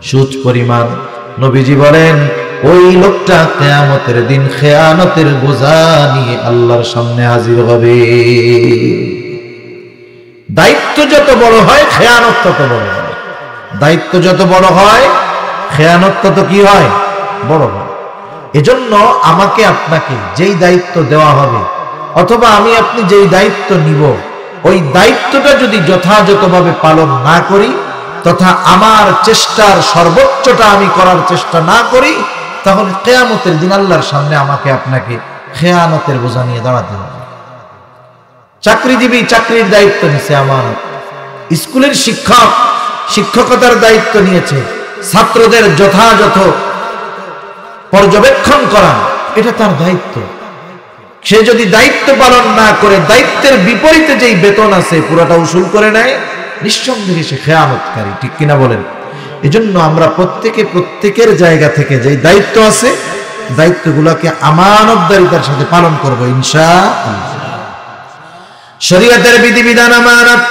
সুচ পরিমাণ। নবীজি বলেন ওই লোকটা কিয়ামতের দিন খেয়ানতের বোঝা নিয়ে আল্লাহর সামনে হাজির হবে। দায়িত্ব যত বড় হয় খেয়ানত তত বড় হয়। দায়িত্ব যত বড় হয় খেয়ানত তত কি হয়? বড় হয়। এজন্য আমাকে আপনাকে যেই দায়িত্ব দেওয়া হবে অথবা আমি আপনি যেই দায়িত্ব নিব, ওই দায়িত্বটা যদি যথাযথভাবে পালন না করি তথা আমার চেষ্টার সর্বোচ্চটা আমি করার চেষ্টা না করি, তাহলে কিয়ামতের দিন আল্লাহর সামনে আমাকে আপনাকে খেয়ানতের বোঝা নিয়ে দাঁড়াতে হবে। চাকরিজীবী চাকরির দায়িত্ব নিয়েছে, আমানত। স্কুলের শিক্ষক শিক্ষকতার দায়িত্ব নিয়েছে, ছাত্রদের যথাযথ পর্যবেক্ষণ করা, এটা তার দায়িত্ব। সে যদি দায়িত্ব পালন না করে দায়িত্বের বিপরীতে যেই বেতন আছে পুরোটা উসুল করে নেয়, নিঃসন্দেহে সে খেয়ানতকারী। ঠিক কিনা বলেন? এজন্য আমরা প্রত্যেকের জায়গা থেকে যে দায়িত্ব আছে দায়িত্বগুলোকে আমানতদারিতার সাথে পালন করব ইনশাআল্লাহ। শরীয়তের বিধিবিধান আমানত।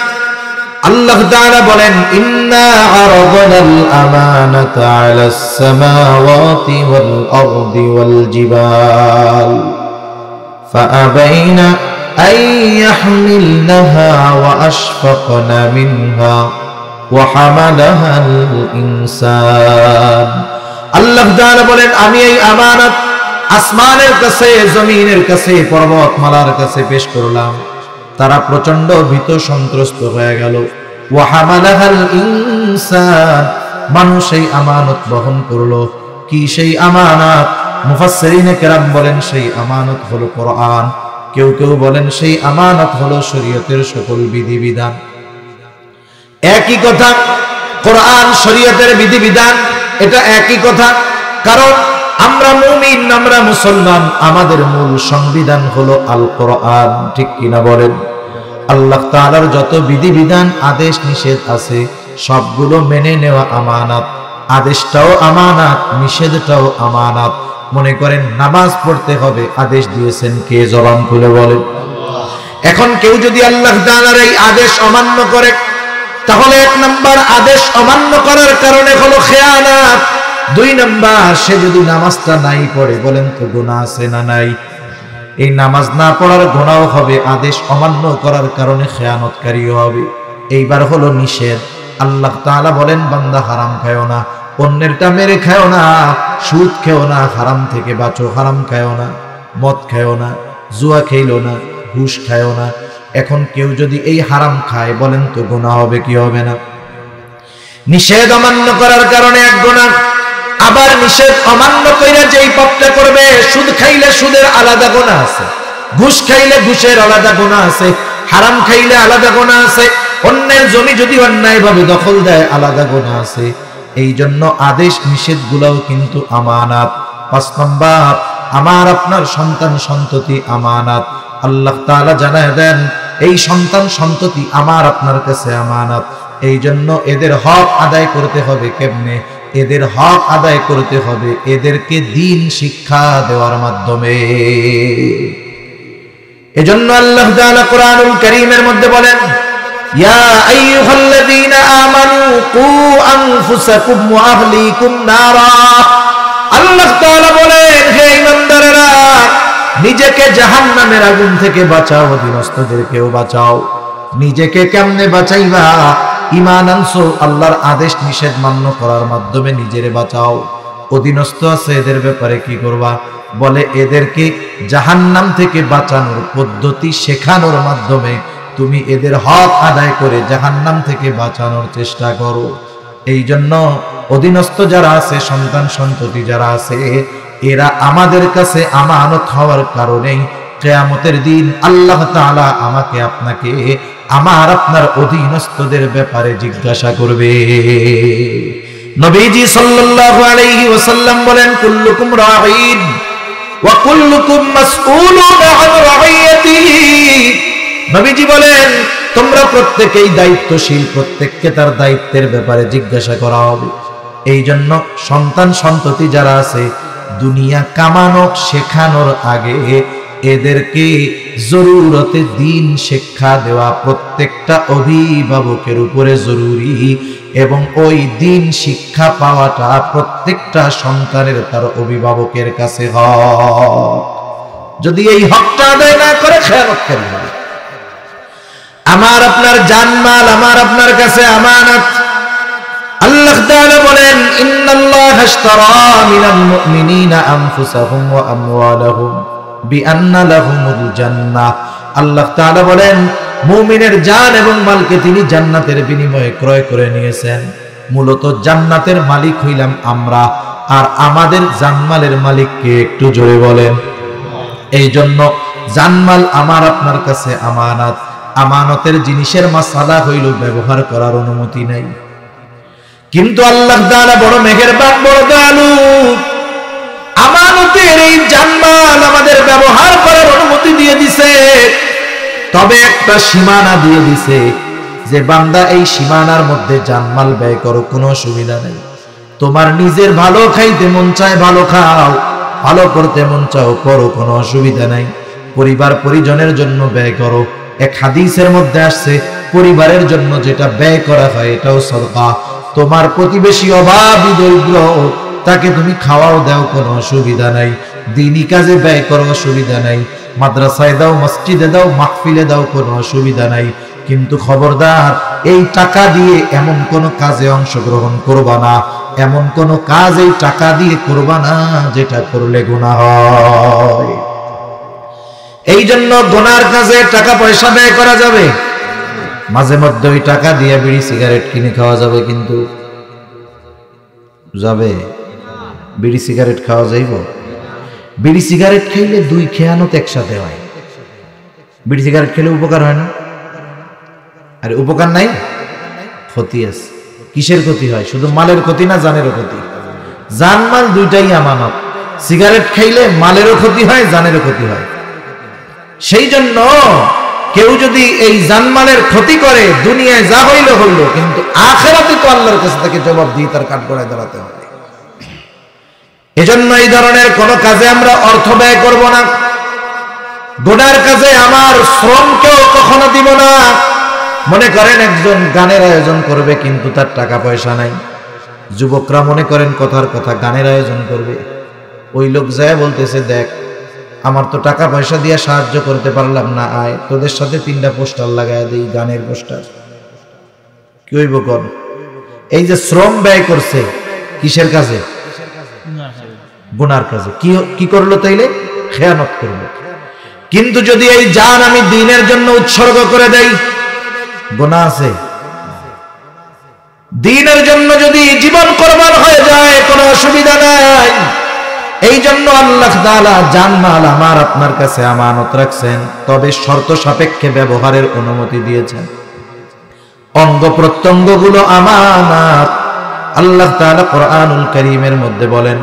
আল্লাহ তাআলা বলেন, ইন্না আরাদনাল আমানাতা আলাস সামাওয়াতি ওয়াল আরদি ওয়াল জিবাল ফাআবাইনা আন ইয়াহমিলনাহা ওয়া আশফাকনা মিনহা ওয়া হামালাহাল ইনসান। আল্লাহ তাআলা বলেন, আমি এই আমানত আসমানের কাছে, জমিনের কাছে, পর্বতমালার কাছে পেশ করলাম। তারা প্রচন্ড ভীত সন্ত্রস্ত হয়ে গেল। ওয়া হামালাহাল ইনসান, মানুষ এই আমানত বহন করলো। কি সেই আমানত? মুফাসসিরিনে কেরাম বলেন সেই আমানত হলো কোরআন। কেউ কেউ বলেন সেই আমানত হলো শরীয়তের সকল বিধিবিধান। একই কথা, কোরআন শরীয়তের বিধিবিধান এটা একই কথা। কারণ আমরা মুমিন, আমরা মুসলমান, আমাদের মূল সংবিধান হলো আল কোরআন, ঠিক কিনা বলেন? আল্লাহ তাআলার যত বিধিবিধান আদেশ নিষেধ আছে সবগুলো মেনে নেওয়া আমানত। আদেশটাও আমানত, নিষেধটাও আমানত। মনে করেন নামাজ পড়তে হবে, আদেশ দিয়েছেন কে? জবান খুলে বলেন। এখন কেউ যদি আল্লাহ তাআলার এই আদেশ অমান্য করে, তাহলে 1 নাম্বার আদেশ অমান্য করার কারণে হলো খেয়ানত। 2 নাম্বার, সে যদি নামাজটা নাই পড়ে, বলেন তো গুনাহ আছে না নাই? এই নামাজ না পড়ার গুনাহও হবে, আদেশ অমান্য করার কারণে খেয়ানতকারীও হবে। এইবার হলো নিষেধ। আল্লাহ তাআলা বলেন বান্দা হারাম খায়ও না, অন্যেরটা মেরে খায়ও না, সুদ খেও না, হারাম থেকে বাঁচো, হারাম খায়ও না, মদ খায়ও না, জুয়া খেলো না, ঘুষ খায়ও না। এখন কেউ যদি এই হারাম খায়, বলেন তো গুনাহ হবে কি হবে না? নিষেধ অমান্য করার কারণে এক গুনাহ। আবার নিষেধ অমান্য কইরা যেই পাপটা করবে, সুদ খাইলে সুদের আলাদা গুনাহ আছে, ঘুষ খাইলে ঘুষের আলাদা গুনাহ আছে, হারাম খাইলে আলাদা গুনাহ আছে, অন্যের জমি যদি অন্যায়ভাবে দখল দেয় আলাদা গুনাহ আছে। এই জন্য আদেশ নিষেধ গুলাও কিন্তু আমানত। 5 নাম্বার, আমার আপনার সন্তান সন্ততি আমানত। আল্লাহ তাআলা জানায় দেন এই সন্তান সন্ততি আমার আপনার কাছে আমানত। এই জন্য এদের হক আদায় করতে হবে। কেমনে? এদের হক আদায় করতে হবে এদেরকে দ্বীন শিক্ষা দেওয়ার মাধ্যমে। এজন্য আল্লাহ তাআলা কোরআনুল কারীমের মধ্যে বলেন, ইয়া আইয়ুহাল্লাযীনা আমানু কু আনফুসাকুম ওয়া আহলিকুম নারা। আল্লাহ তাআলা বলেন, হে ঈমানদারেরা, নিজেকে জাহান্নামের আগুন থেকে বাঁচাও, অধীনস্থদেরকেও বাঁচাও। নিজেকে কেমনে বাঁচাইবা? ঈমান আনছো, আল্লাহর আদেশ নিষেধ মান্য করার মাধ্যমে নিজেরে বাঁচাও। অধীনস্থ আছে, এদের ব্যাপারে কি করবা? বলে এদেরকে জাহান্নাম থেকে বাঁচানোর পদ্ধতি শেখানোর মাধ্যমে তুমি এদের হক আদায় করে জাহান্নাম থেকে বাঁচানোর চেষ্টা করো। এই জন্য অধীনস্থ যারা আছে, সন্তান সন্ততি যারা আছে, এরা আমাদের কাছে আমানত হওয়ার কারণেই কিয়ামতের দিন আল্লাহ তাআলা আমাকে আপনাকে, আমার আপনার অধীনস্থদের ব্যাপারে জিজ্ঞাসা করবে। নবীজি সাল্লাল্লাহু আলাইহি ওয়াসাল্লাম বলেন, কুল্লুকুম রাঈন ওয়া কুল্লুকুম মাসউলুন আন রাইয়াতিহি। নবীজি বলেন, তোমরা প্রত্যেকেই দায়িত্বশীল, প্রত্যেককে তার দায়িত্বের ব্যাপারে জিজ্ঞাসা করা হবে। এই জন্য সন্তান সন্ততি যারা আছে, দুনিয়া কামানো শেখানোর আগে এদেরকে জরুরতে দ্বীন শিক্ষা দেওয়া প্রত্যেকটা অভিভাবকের উপরে জরুরি। এবং ওই দ্বীন শিক্ষা পাওয়াটা প্রত্যেকটা সন্তানের তার অভিভাবকের কাছে হক। যদি এই হকটা আদায় না করে, খেয়ানতকারী হবে। আমার আপনার জানমাল আমার আপনার কাছে আমানত। আল্লাহ তাআলা বলেন, ইন্নাল্লাহা আশতারা মিনাল মুমিনিনা আনফুসাহুম ওয়া আমওয়ালাহুম বিআন্না লাহুমুল জান্নাহ। আল্লাহ তাআলা বলেন, মুমিনের জান এবং মালকে তিনি জান্নাতের বিনিময়ে ক্রয় করে নিয়েছেন। মূলত জান্নাতের মালিক হইলাম আমরা, আর আমাদের জানমালের মালিককে একটু জোরে বলেন। এই জন্য জানমাল আমার আপনার কাছে আমানত। আমানতের জিনিসের মাসালা হইল ব্যবহার করার অনুমতি নাই। কিন্তু আল্লাহ তাআলা বড় মেহেরবান, বড় দয়ালু। আমানতের এই জানমাল আমাদের ব্যবহার করার অনুমতি দিয়ে দিছে, তবে একটা সীমানা দিয়ে দিছে যে বান্দা এই সীমানার মধ্যে জানমাল ব্যয় করো, কোনো অসুবিধা নেই। তোমার নিজের ভালো খাইতে মন চায় ভালো খাও, ভালো করতে মন চাও করো, কোনো অসুবিধা নাই। পরিবার পরিজনের জন্য ব্যয় করো। এক হাদিসের মধ্যে আসছে, পরিবারের জন্য যেটা ব্যয় করা হয় এটাও সদকা। তোমার প্রতিবেশী অভাবী দরিদ্র, তাকে তুমি খাওয়াও দাও, কোনো অসুবিধা নাই। দ্বীনি কাজে ব্যয় করো, অসুবিধা নাই। মাদ্রাসায় দাও, মসজিদে দাও, মাহফিলে দাও, কোনো অসুবিধা নাই। কিন্তু খবরদার, এই টাকা দিয়ে এমন কোন কাজে অংশগ্রহণ করবা না, এমন কোন কাজ এই টাকা দিয়ে করবা না যেটা করলে গুনাহ হয়। এই জন্য গুনার কাজে টাকা পয়সা ব্যয় করা যাবে, মাঝে মধ্যে ওই টাকা দিয়ে বিড়ি সিগারেট কিনে খাওয়া যাবে, কিন্তু যাবে বিড়ি সিগারেট খাওয়া যাইব? বিড়ি সিগারেট খাইলে 2 খেয়ানত একসাথে হয়। বিড়ি সিগারেট খেলে উপকার হয় না? আরে উপকার নাই, ক্ষতি আছে। কিসের ক্ষতি হয়? শুধু মালের ক্ষতি না, জানেরও ক্ষতি। জান মাল দুইটাই আমানত। সিগারেট খাইলে মালেরও ক্ষতি হয়, জানেরও ক্ষতি হয়। সেই জন্য কেউ যদি এই জানমালের ক্ষতি করে, দুনিয়ায় যা হইল হইল, কিন্তু আখিরাতে তো আল্লাহর কাছে তাকে জবাব দিয়ে তার কাঠগড়ায় দাঁড়াতে হবে। এজন্য এই ধরনের কোন কাজে আমরা অর্থ ব্যয় করব না। গুনার কাজে আমার শ্রমকেও কখনো দিব না। মনে করেন একজন গানের আয়োজন করবে, কিন্তু তার টাকা পয়সা নাই। যুবকরা মনে করেন কথার কথা গানের আয়োজন করবে, ওই লোক যায় বলতেছে, দেখ আমার তো টাকা পয়সা দিয়ে সাহায্য করতে পারলাম না, আয় তোদের সাথে 3টা পোস্টার লাগায় দেই, গানের পোস্টার। কি হইব কর? এই যে শ্রম ব্যয় করছে কিসের কাজে? গুনার কাজে। কি করলো তাইলে? খেয়ানত করলো। কিন্তু যদি এই জান আমি দ্বীনের জন্য উৎসর্গ করে দেই, গুনাহ আছে? দ্বীনের জন্য যদি জীবন কোরবান হয়ে যায়, কোনো অসুবিধা নাই। এই জন্য আল্লাহ তাআলা জানমাল আমার আপনার কাছে আমানত রাখছেন, তবে শর্ত সাপেক্ষে ব্যবহারের অনুমতি দিয়েছেন। অঙ্গ প্রত্যঙ্গগুলো আমানত। আল্লাহ তাআলা কোরআনুল কারীমের মধ্যে বলেন,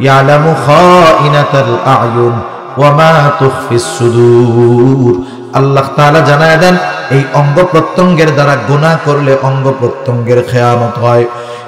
ইয়ালামু খাইনাতাল আয়ুন ওয়া মা তুখফিস সুদূর। আল্লাহ তাআলা জানায় দেন, এই অঙ্গ প্রত্যঙ্গের দ্বারা গুনাহ করলে অঙ্গ প্রত্যঙ্গের খেয়ানত হয়।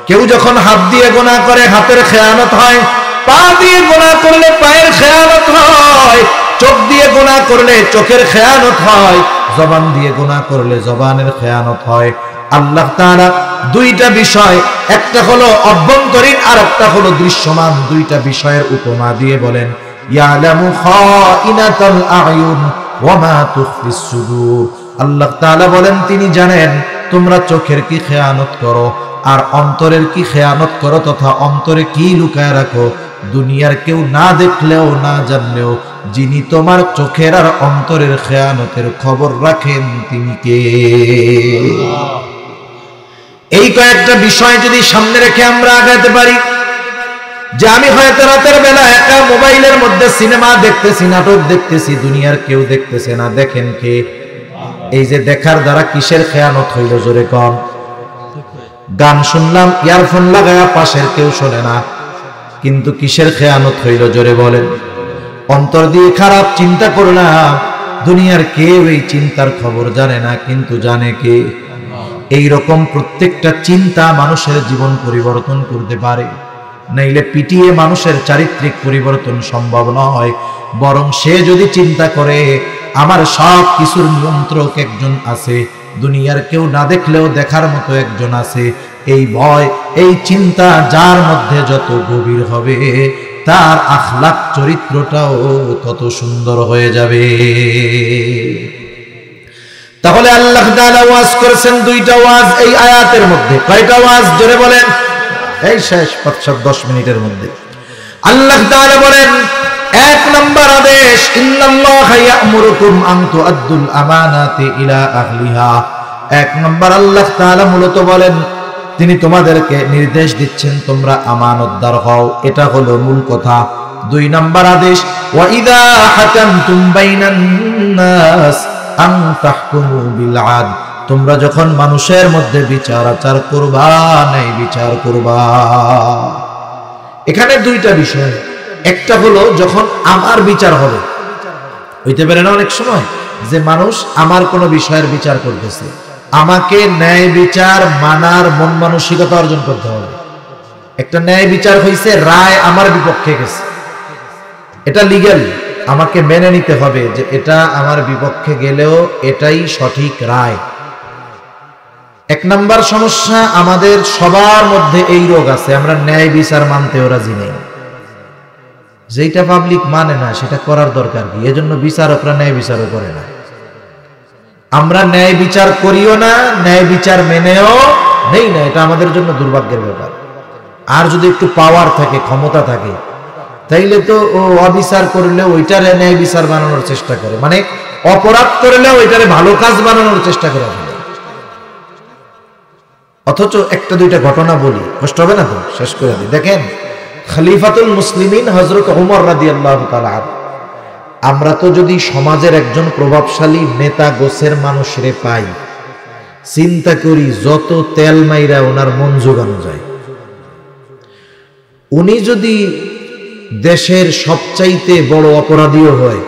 কেউ যখন হাত দিয়ে গুনাহ করে, হাতের খেয়ানত হয়। পা দিয়ে গুনাহ করলে পায়ের খেয়ানত হয়। চোখ দিয়ে গুনাহ করলে চোখের খেয়ানত হয়। জবান দিয়ে গুনাহ করলে জবানের খেয়ানত হয়। আল্লাহ তাআলা দুইটা বিষয়, একটা হলো অভ্যন্তরীণ আর একটা হলো দৃশ্যমান, দুইটা বিষয়ের উপমা দিয়ে বলেন, ইয়ালামু খাইনাতাল আয়ুন ওয়া মা তুখফিস সুদূর। আল্লাহ তাআলা বলেন, তিনি জানেন তোমরা চোখের কি খেয়ানত করো আর অন্তরের কি খেয়ানত করো, তথা অন্তরে কি লুকায় রাখো। দুনিয়ার কেউ না দেখলেও না জানলেও যিনি তোমার চোখের আর অন্তরের খেয়ানতের খবর রাখেন, তিনি কে? এই কয়েকটা বিষয় যদি সামনে রেখে আমরা আগাতে পারি, যে আমি হয়তো রাতের বেলা একা মোবাইলের মধ্যে সিনেমা দেখতেছি, নাটক দেখতেছি, দুনিয়ার কেউ দেখতেছে না, দেখেন কে? এই যে দেখার দ্বারা কিসের খেয়ানত হইল? জোরে কন। গান শুনলাম, ইয়ারফোন লাগায়া, পাশের কেউ শোনে না, কিন্তু কিসের খেয়ানত হইল? জোরে বলেন। অন্তর দিয়ে খারাপ চিন্তা করলাম, দুনিয়ার কেউ এই চিন্তার খবর জানে না, কিন্তু জানে কে? এই রকম প্রত্যেকটা চিন্তা মানুষের জীবন পরিবর্তন করতে পারে। নাইলে পিটিয়ে মানুষের চারিত্রিক পরিবর্তন সম্ভব নয়। বরং সে যদি চিন্তা করে আমার সব কিছুর নিয়ন্ত্রক একজন আছে, দুনিয়ার কেউ না দেখলেও দেখার মতো একজন আছে, এই ভয়, এই চিন্তা যার মধ্যে যত গভীর হবে, তার আখলাক চরিত্রটাও তত সুন্দর হয়ে যাবে। তাহলে আল্লাহ তাআলা ওয়াজ করেছেন দুইটা ওয়াজ এই আয়াতের মধ্যে। কয়টা ওয়াজ? জোরে বলেন। এই শেষ 5-10 মিনিটের মধ্যে আল্লাহ তাআলা বলেন, 1 নম্বর আদেশ, ইন্নাল্লাহা ইয়া'মুরুকুম আন তু'আদ্দুল আমানাতি ইলা আহলিহা। 1 নম্বর আল্লাহ তাআলা মূলত বলেন, তিনি তোমাদেরকে নির্দেশ দিচ্ছেন তোমরা আমানতদার হও, এটা হলো মূল কথা। 2 নম্বর আদেশ, ওয়া ইযা হাকামতুম বাইনান নাস আন তাহকুমু বিল আদল। তোমরা যখন মানুষের মধ্যে বিচার আচার করবা, ন্যায় বিচার করবা। এখানে দুইটা বিষয়। একটা হলো যখন আমার বিচার হবে, হইতে পারে না অনেক সময় যে মানুষ আমার কোনো বিষয়ের বিচার করতেছে, আমাকে ন্যায় বিচার মানার মন মানসিকতা অর্জন করতে হবে। একটা ন্যায় বিচার হইছে, রায় আমার বিপক্ষে গেছে, এটা লিগ্যাল, আমাকে মেনে নিতে হবে যে এটা আমার বিপক্ষে গেলেও এটাই সঠিক রায়। 1 নম্বর সমস্যা, আমাদের সবার মধ্যে এই রোগ আছে, আমরা ন্যায় বিচার মানতেও রাজি নেই। যেটা পাবলিক মানে না সেটা করার দরকার কি? এজন্য বিচারকরা ন্যায় বিচারও করে না। আমরা ন্যায় বিচার করিও না, ন্যায় বিচার মেনেও নেই না, এটা আমাদের জন্য দুর্ভাগ্যের ব্যাপার। আর যদি একটু পাওয়ার থাকে, ক্ষমতা থাকে, তাইলে তো ও অবিচার করলেও ওইটারে ন্যায় বিচার বানানোর চেষ্টা করে, মানে অপরাধ করলেও ওইটারে ভালো কাজ বানানোর চেষ্টা করে। অথচ 1-2টা ঘটনা বলি, কষ্ট হবে না তো? শেষ করে দিই। দেখেন, খলিফাতুল মুসলিমিন হযরত ওমর রাদিয়াল্লাহু তাআলা, আমরা তো যদি সমাজের একজন প্রভাবশালী নেতা গোছের মানুষরে পাই, চিন্তা করি যত তেল মাইরা ওনার মন জোগানো যায়। উনি যদি দেশের সবচাইতে বড় অপরাধীও হয়,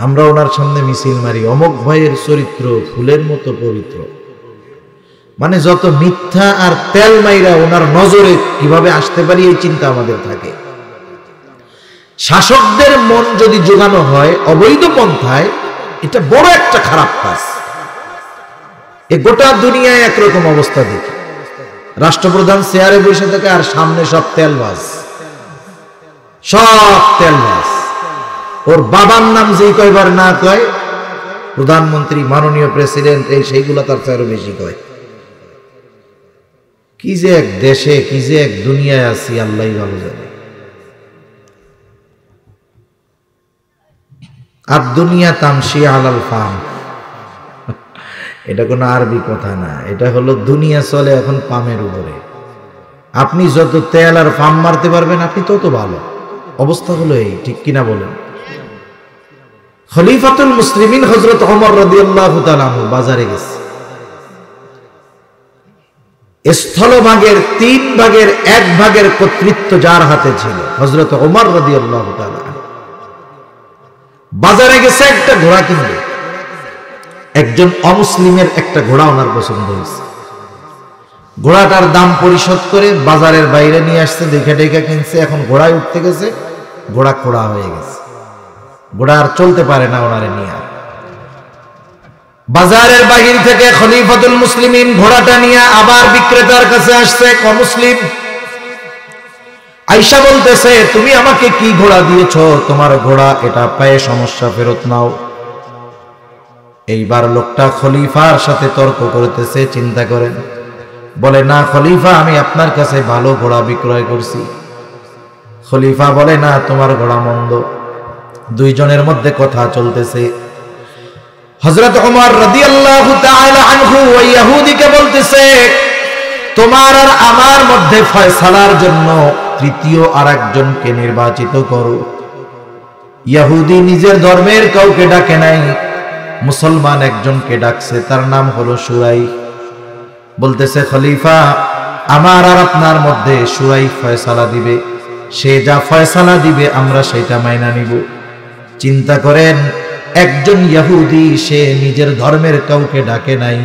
আমরা ওনার সামনে মিছিল মারি, অমক ভাইয়ের চরিত্র ফুলের মতো পবিত্র। মানে যত মিথ্যা আর তেল মাইরা ওনার নজরে কিভাবে আসতে পারি এই চিন্তা আমাদের থাকে। শাসকদের মন যদি জোগানো হয় অবৈধ পন্থায়, এটা বড় একটা খারাপ কাজ। এ গোটা দুনিয়ায় একরকম অবস্থা দেখি, রাষ্ট্রপ্রধান চেয়ারে বসে থাকে আর সামনে সব তেলবাজ, সব তেলবাজ। ওর বাবার নাম যেই কয়বার না কয়, প্রধানমন্ত্রী, মাননীয় প্রেসিডেন্ট, এই সেইগুলা তার চেয়ে আরো বেশি কয়। কি যে এক দেশে, কি যে এক দুনিয়ায় আছি, আল্লাহই ভালো জানে। আর দুনিয়া তামশি আলাল ফাম, এটা কোনো আরবি কথা না, এটা হলো দুনিয়া চলে এখন পামের উপরে। আপনি যত তেল আর পাম মারতে পারবেন আপনি তত ভালো। অবস্থা হলো এই, ঠিক কিনা বলেন? খলিফাতুল মুসলিমিন হযরত ওমর রাদিয়াল্লাহু তাআলা আনহু বাজারে গেছে। স্থলভাগের 3 ভাগের 1 ভাগের কর্তৃত্ব যার হাতে ছিল, হযরত ওমর রাদিয়াল্লাহু তাআলা বাজারে গেছে একটা ঘোড়া কিনবে। একজন অমুসলিমের একটা ঘোড়া ওনার পছন্দ হয়েছে। ঘোড়াটার দাম পরিশোধ করে বাজারের বাইরে নিয়ে আসছে, দেখে দেখে কিনছে। এখন ঘোড়ায় উঠতে গেছে, ঘোড়া খোড়া হয়ে গেছে, ঘোড়া আর চলতে পারে না ওনারে নিয়ে। বাজারের বাহির থেকে খলিফাতুল মুসলিমিন ঘোড়াটা নিয়ে আবার বিক্রেতার কাছে আসছে। অমুসলিম আয়েশা বলতেছে, তুমি আমাকে কি ঘোড়া দিয়েছো? তোমার ঘোড়া, এটা পায়ে সমস্যা, ফেরত নাও। এইবার লোকটা খলিফার সাথে তর্ক করতেছে। চিন্তা করেন, বলে, না খলিফা, আমি আপনার কাছে ভালো ঘোড়া বিক্রয় করছি। খলিফা বলে, না, তোমার ঘোড়া মন্দ। দুইজনের মধ্যে কথা চলতেছে। হযরত ওমর রাদিয়াল্লাহু তাআলা আনহু ওই ইহুদিকে বলতেছে, তোমার আর আমার মধ্যে ফয়সালার জন্য তৃতীয় আরেকজনকে নির্বাচিত করো। ইহুদি নিজের ধর্মের কাউকে ডাকে নাই, মুসলমান একজনকে ডাকছে, তার নাম হলো সুরাই। বলতেছে, খলিফা, আমার আর আপনার মধ্যে সুরাই ফয়সালা দিবে। সে যা ফয়সালা দিবে আমরা সেটা মাইনা নিব। চিন্তা করেন, একজন ইহুদি, সে নিজের ধর্মের কাউকে ডাকে নাই,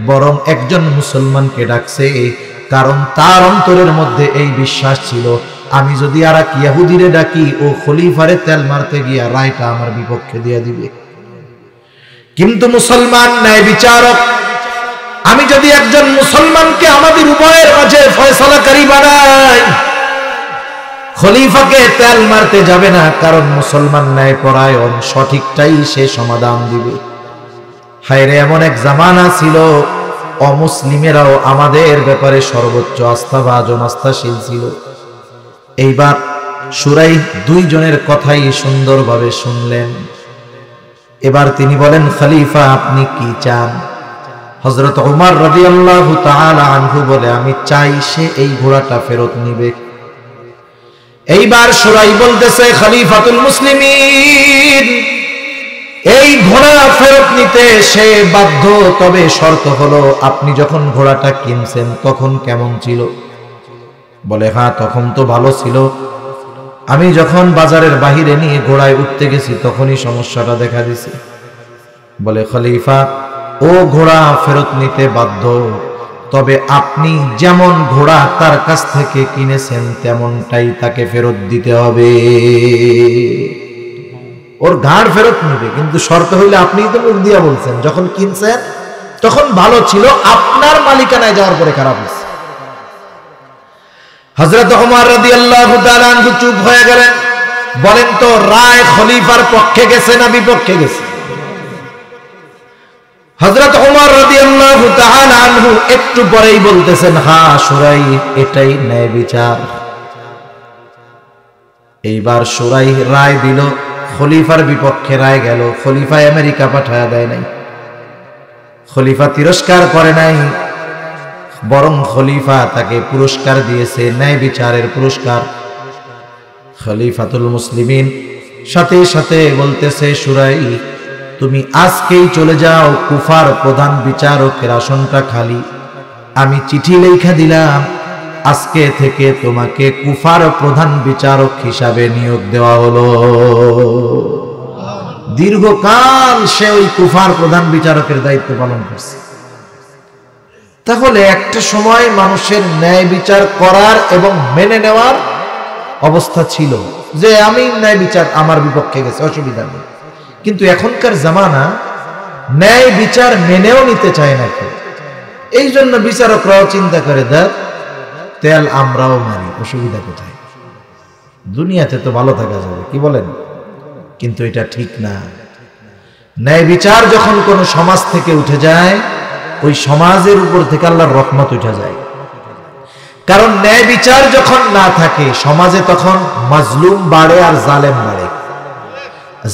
বরং একজন মুসলমানকে ডাকছে। কারণ তার অন্তরের মধ্যে এই বিশ্বাস ছিল, আমি যদি আর এক ইহুদিরে ডাকি, ও খলিফারে তেল মারতে গিয়া রায়টা আমার বিপক্ষে দিয়ে দিবে। কিন্তু মুসলমান ন্যায় বিচারক, আমি যদি একজন মুসলমানকে আমাদের উভয়ের মাঝে ফয়সালাকারী বানাই, খলিফাকে তেল মারতে যাবে না, কারণ মুসলমান ন্যায় পরায়ণ, সঠিকটাই সে সমাধান দিবে। হায়রে, এমন এক জামানা ছিল অমুসলিমেরাও আমাদের ব্যাপারে সর্বোচ্চ আস্থাভাজন, আস্থাশীল ছিল। এইবার সুরাই দুইজনের কথাই সুন্দরভাবে শুনলেন। এবার তিনি বলেন, খলিফা, আপনি কি চান? হযরত ওমর রাদিয়াল্লাহু তাআলা আনহু বলে, আমি চাই সে এই ঘোড়াটা ফেরত নিবে। এইবার সুরাই বলতেছে, খলিফাতুল মুসলিমিন, এই ঘোড়া ফেরত নিতে সে বাধ্য, তবে শর্ত হলো, আপনি যখন ঘোড়াটা কিনছেন তখন কেমন ছিল? বলে, হ্যাঁ, তখন তো ভালো ছিল। আমি যখন বাজারের বাহিরে নিয়ে ঘোড়ায় উঠতে গেছি তখনই সমস্যাটা দেখা দিছে। বলে, খলিফা, ও ঘোড়া ফেরত নিতে বাধ্য, তবে আপনি যেমন ঘোড়া তার কাছ থেকে কিনেছেন তেমনটাই তাকে ফেরত দিতে হবে। ওর ঘাড় ফেরত নিবে, কিন্তু শর্ত হইলে, আপনিই তো মুখ দিয়া বলছেন যখন কিনছেন তখন ভালো ছিল, আপনার মালিকানায় যাওয়ার পরে খারাপ হয়েছে। হযরত ওমর রাদিয়াল্লাহু তাআলা আনহু চুপ হয়ে গেলেন। বলেন তো, রায় খলিফার পক্ষে গেছে না বিপক্ষে গেছে? হযরত ওমর রাদিয়াল্লাহু তাআলা আনহু একটু পরেই বলতেছেন, হ্যাঁ সুরাই, এটাই ন্যায় বিচার। এইবার সুরাই রায় দিল, খলিফার বিপক্ষে রায় গেল। খলিফা আমেরিকা পাঠায় দেয় নাই, খলিফা তিরস্কার করে নাই, বরং খলিফা তাকে পুরস্কার দিয়েছে, ন্যায় বিচারের পুরস্কার। খলিফাতুল মুসলিমিন সাথে সাথে বলতেছে সুরাই, তুমি আজকেই চলে যাও, কুফার প্রধান বিচারকের আসনটা খালি। আমি চিঠি লেখা দিলাম, আজকে থেকে তোমাকে কুফার প্রধান বিচারক হিসাবে নিয়োগ দেওয়া হলো। দীর্ঘকাল সে ওই কুফার প্রধান বিচারকের দায়িত্ব পালন করছে। তাহলে একটা সময় মানুষের ন্যায় বিচার করার এবং মেনে নেওয়ার অবস্থা ছিল, যে আমি ন্যায় বিচার আমার বিপক্ষে গেছে, অসুবিধা নেই। কিন্তু এখনকার জামানা ন্যায় বিচার মেনেও নিতে চায় না কেউ। এই জন্য বিচারকরাও চিন্তা করে, দেখ তেল আমরাও মারি, অসুবিধা কোথায়, দুনিয়াতে তো ভালো থাকা যাবে, কি বলেন? কিন্তু এটা ঠিক না। ন্যায় বিচার যখন কোন সমাজ থেকে উঠে যায়, ওই সমাজের উপর থেকে আল্লাহর রহমত উঠে যায়। কারণ ন্যায় বিচার যখন না থাকে সমাজে, তখন মাজলুম বাড়ে আর জালেম বাড়ে।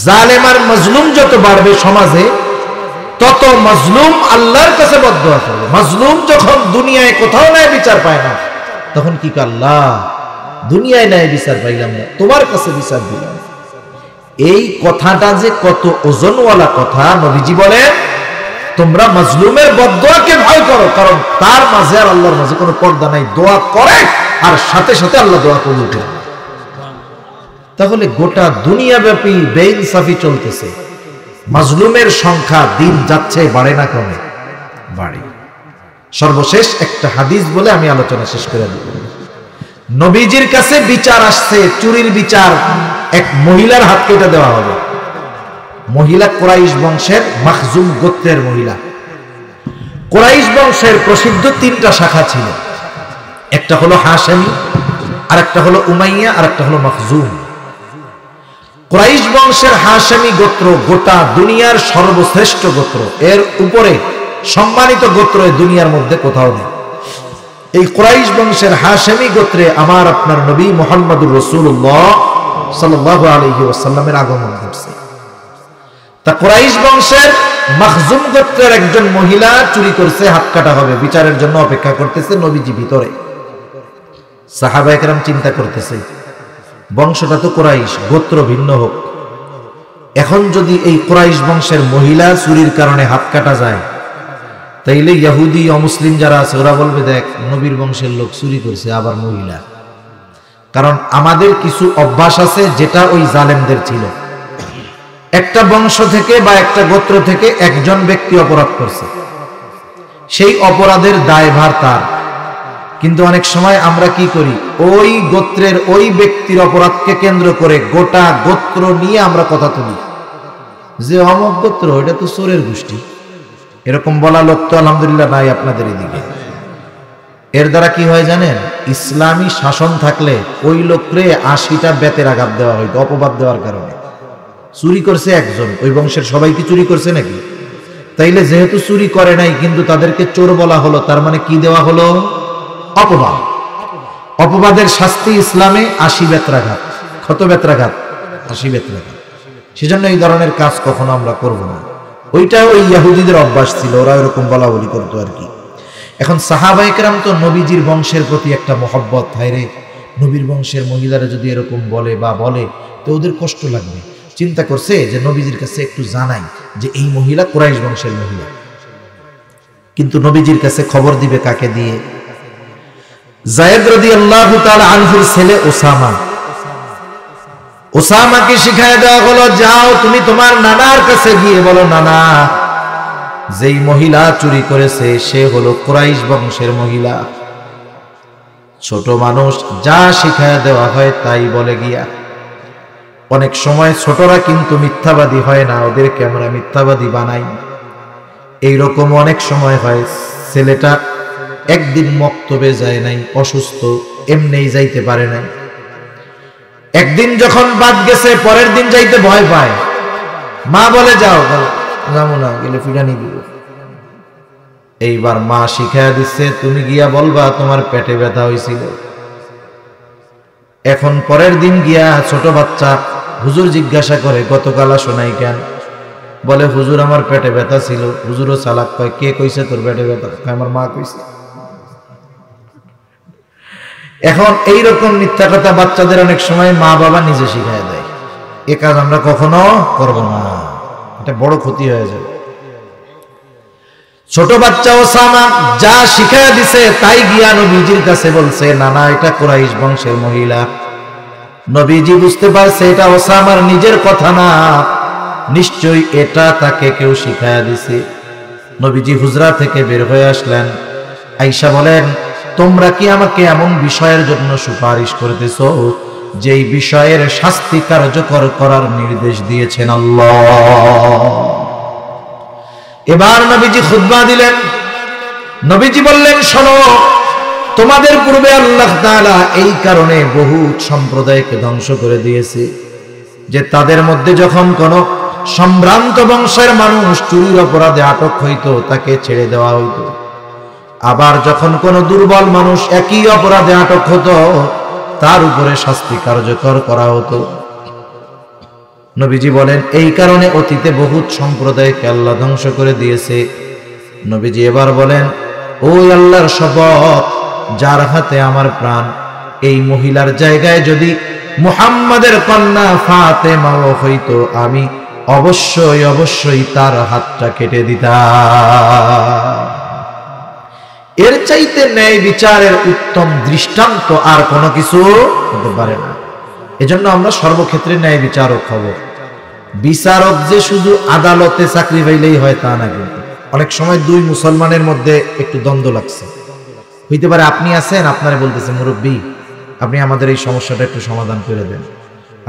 জালেম আর মাজলুম যত বাড়বে সমাজে, তত মাজলুম আল্লাহর কাছে বদদুয়া করবে। মাজলুম যখন দুনিয়ায় কোথাও ন্যায় বিচার পায় না, তখন কি আল্লাহ, দুনিয়ায় ন্যায় বিচার পাইলাম না, তোমার কাছে বিচার দিলাম। এই কথাটা যে কত ওজনওয়ালা কথা। নবীজি বলেন, তোমরা মাজলুমের বদদুয়াকে ভয় করো, কারণ তার মাঝে আর আল্লাহর মাঝে কোনো পর্দা নাই। দোয়া করে আর সাথে সাথে আল্লাহ দোয়া কবুল করে। তাহলে গোটা দুনিয়াব্যাপী বেইনসাফি চলতেছে, মাজলুমের সংখ্যা দিন যাচ্ছে, বাড়ে না কমে? বাড়ে। সর্বশেষ একটা হাদিস বলে আমি আলোচনা শেষ করে দেব। নবীজির কাছে বিচার আসছে, চুরির বিচার। এক মহিলার হাত কেটে দেওয়া হবে। মহিলা কুরাইশ বংশের, মাখজুম গোত্রের মহিলা। কুরাইশ বংশের প্রসিদ্ধ তিনটা শাখা ছিল, একটা হলো হাশেমি, আর একটা হলো উমাইয়া, আর একটা হলো মাখজুম। কুরাইশ বংশের হাশেমি গোত্র গোটা দুনিয়ার সর্বশ্রেষ্ঠ গোত্র, এর উপরে সম্মানিত গোত্র এই দুনিয়ার মধ্যে কোথাও নেই। এই কুরাইশ বংশের হাশেমি গোত্রে আমার আপনার নবী মুহাম্মদুর রাসূলুল্লাহ সাল্লাল্লাহু আলাইহি ওয়াসাল্লামের আগমন ঘটছে। তা কুরাইশ বংশের মাখজুম গোত্রের একজন মহিলা চুরি করছে, হাত কাটা হবে, বিচারের জন্য অপেক্ষা করতেছে নবীজি ভিতরে। সাহাবায়ে কেরাম চিন্তা করতেছে, বংশটা তো কুরাইশ, গোত্র ভিন্ন হোক, এখন যদি এই কুরাইশ বংশের মহিলা চুরির কারণে হাত কাটা যায়, তাইলে ইহুদি অমুসলিম যারা আছে ওরা বলবে, দেখ নবীর বংশের লোক চুরি করছে, আবার মহিলা। কারণ আমাদের কিছু অভ্যাস আছে যেটা ওই জালেমদের ছিল। একটা বংশ থেকে বা একটা গোত্র থেকে একজন ব্যক্তি অপরাধ করছে, সেই অপরাধের দায়ভার তার। কিন্তু অনেক সময় আমরা কি করি, ওই গোত্রের ওই ব্যক্তির অপরাধকে কেন্দ্র করে গোটা গোত্র নিয়ে আমরা কথা তুলি, যে অমক গোত্র, এটা তো চোরের গোষ্ঠী। এরকম বলা লোক তো আলহামদুলিল্লাহ নাই আপনাদের এদিকে। এর দ্বারা কি হয় জানেন, ইসলামী শাসন থাকলে ওই লোকরে ৮০টা বেতের আঘাত দেওয়া হইতো অপবাদ দেওয়ার কারণে। চুরি করছে একজন, ওই বংশের সবাই কি চুরি করছে নাকি? তাইলে যেহেতু চুরি করে নাই কিন্তু তাদেরকে চোর বলা হলো, তার মানে কি দেওয়া হলো? অপবাদ। অপবাদের শাস্তি ইসলামে ৮০ বেত্রাঘাত। কত বেত্রাঘাত? ৮০ বেত্রাঘাত। সেজন্য এই ধরনের কাজ কখনো আমরা করব না। ওইটা ওই ইহুদিদের অভ্যাস ছিল, ওরা এরকম বলা বলি করতো আর কি। এখন সাহাবায়ে কেরাম তো নবীজির বংশের প্রতি একটা মহব্বত, হায়রে নবীর বংশের মহিলারা যদি এরকম বলে বা বলে তো ওদের কষ্ট লাগবে। চিন্তা করছে যে নবীজির কাছে একটু জানাই যে এই মহিলা কুরাইশ বংশের মহিলা। কিন্তু নবীজির কাছে খবর দিবে কাকে দিয়ে? যায়েদ রাদিয়াল্লাহু তাআলা আনহুর ছেলে ওসামা। ওসামাকে শিখায় দেওয়া হলো, যাও তুমি তোমার নানার কাছে গিয়ে বলো, নানা যেই মহিলা চুরি করেছে সে হলো কুরাইশ বংশের মহিলা। ছোট মানুষ যা শিখায় দেওয়া হয় তাই বলে গিয়া। অনেক সময় ছোটরা কিন্তু মিথ্যাবাদী হয় না, ওদেরকে আমরা মিথ্যাবাদী বানাই। এইরকম অনেক সময় হয়, ছেলেটা একদিন মক্তবে যায় নাই, অসুস্থ, এমনিই যাইতে পারে নাই। একদিন যখন বাদ গেছে, পরের দিন যাইতে ভয় পায়। মা বলে, যাও, যাবো না, গেলে ফিরানি দিব। এইবার মা শিখাইয়া দিচ্ছে, তুমি গিয়া বলবা তোমার পেটে ব্যথা হয়েছিল। এখন পরের দিন গিয়া ছোট বাচ্চা হুজুর জিজ্ঞাসা করে, গতকাল আসো নাই কেন? বলে, হুজুর আমার পেটে ব্যথা ছিল। হুজুরও চালাক, কয় কে কইছে তোর পেটে ব্যথা? আমার মা কইছে। এখন এইরকম মিথ্যা কথা বাচ্চাদের অনেক সময় মা বাবা নিজে শিখায় দেয়। এ কাজ আমরা কখনো করব না, এটা বড় ক্ষতি হয়ে যাবে। ছোট বাচ্চা ওসামা যা শিখায় দিছে তাই গিয়া নবীজির কাছে বলছে, না না এটা কুরাইশ বংশের মহিলা। নবীজি বুঝতে পারছে এটা ওসামার নিজের কথা না, নিশ্চয়ই এটা তাকে কেউ শিখায় দিছে। নবীজি হুজরা থেকে বের হয়ে আসলেন। আয়েশা বলেন, তোমরা কি আমাকে এমন বিষয়ের জন্য সুপারিশ করতেছো যেই বিষয়ের শাস্তি কার্যকর করার নির্দেশ দিয়েছেন আল্লাহ। এবার নবীজি খুতবা দিলেন। নবীজি বললেন, শোনো, তোমাদের পূর্বে আল্লাহ তাআলা এই কারণে বহু সম্প্রদায়কে ধ্বংস করে দিয়েছে যে তাদের মধ্যে যখন কোন সম্ভ্রান্ত বংশের মানুষ চুরির অপরাধে আটক হইতো তাকে ছেড়ে দেওয়া হইতো, আবার যখন কোন দুর্বল মানুষ একই অপরাধে আটক হতো তার উপরে শাস্তি কার্যকর করা হতো। নবীজি বলেন, এই কারণে অতীতে বহুত সম্প্রদায়কে আল্লাহ ধ্বংস করে দিয়েছে। নবীজি এবার বলেন, ওই আল্লাহর শপথ যার হাতে আমার প্রাণ, এই মহিলার জায়গায় যদি মুহাম্মাদের কন্যা ফাতেমাও হইতো আমি অবশ্যই অবশ্যই তার হাতটা কেটে দিতাম। এর চাইতে ন্যায় বিচারের উত্তম দৃষ্টান্ত আর কোনো কিছু হতে পারে না। এজন্য আমরা সর্বক্ষেত্রে ন্যায় বিচারক হব। বিচারক যে শুধু আদালতে চাকরি পাইলেই হয় তা না, কিন্তু অনেক সময় দুই মুসলমানের মধ্যে একটু দ্বন্দ্ব লাগছে, হইতে পারে আপনি আছেন, আপনারা বলতেছেন মুরব্বী আপনি আমাদের এই সমস্যাটা একটু সমাধান করে দেন।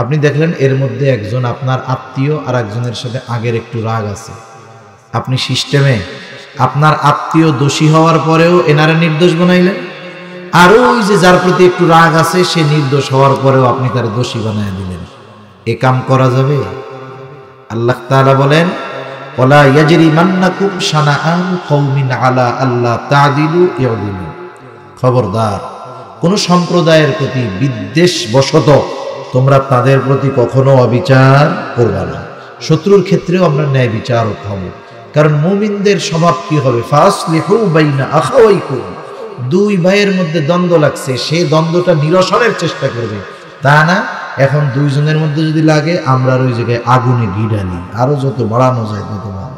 আপনি দেখলেন এর মধ্যে একজন আপনার আত্মীয় আর একজনের সাথে আগের একটু রাগ আছে। আপনি সিস্টেমে আপনার আত্মীয় দোষী হওয়ার পরেও এনারা নির্দোষ বানাইলেন, আর ওই যে যার প্রতি একটু রাগ আছে সে নির্দোষ হওয়ার পরেও আপনি তার দোষী বানায় দিলেন। এ কাম করা যাবে? আল্লাহ তাআলা বলেন, ওয়ালা ইয়াজরিমান্নাকুম শানাআন কওমিন আলা আল্লা তা'দিলু ইউদিলু। খবরদার, কোন সম্প্রদায়ের প্রতি বিদ্বেষ বশত তোমরা তাদের প্রতি কখনো অবিচার করবে না। শত্রুর ক্ষেত্রেও আমরা ন্যায় বিচারক হব, কারণ মুমিনদের স্বভাব কি হবে? ফাসলিহু বাইনা আখাওয়াইকুম, দুই ভাইয়ের মধ্যে দ্বন্দ্ব লাগছে, সেই দ্বন্দ্বটা নিরসনের চেষ্টা করবে, তা না এখন দুইজনের মধ্যে যদি লাগে আমরা ওই জায়গায় আগুনে ঘি ঢালি, আরো যত বাড়ানো যায় তত ভালো।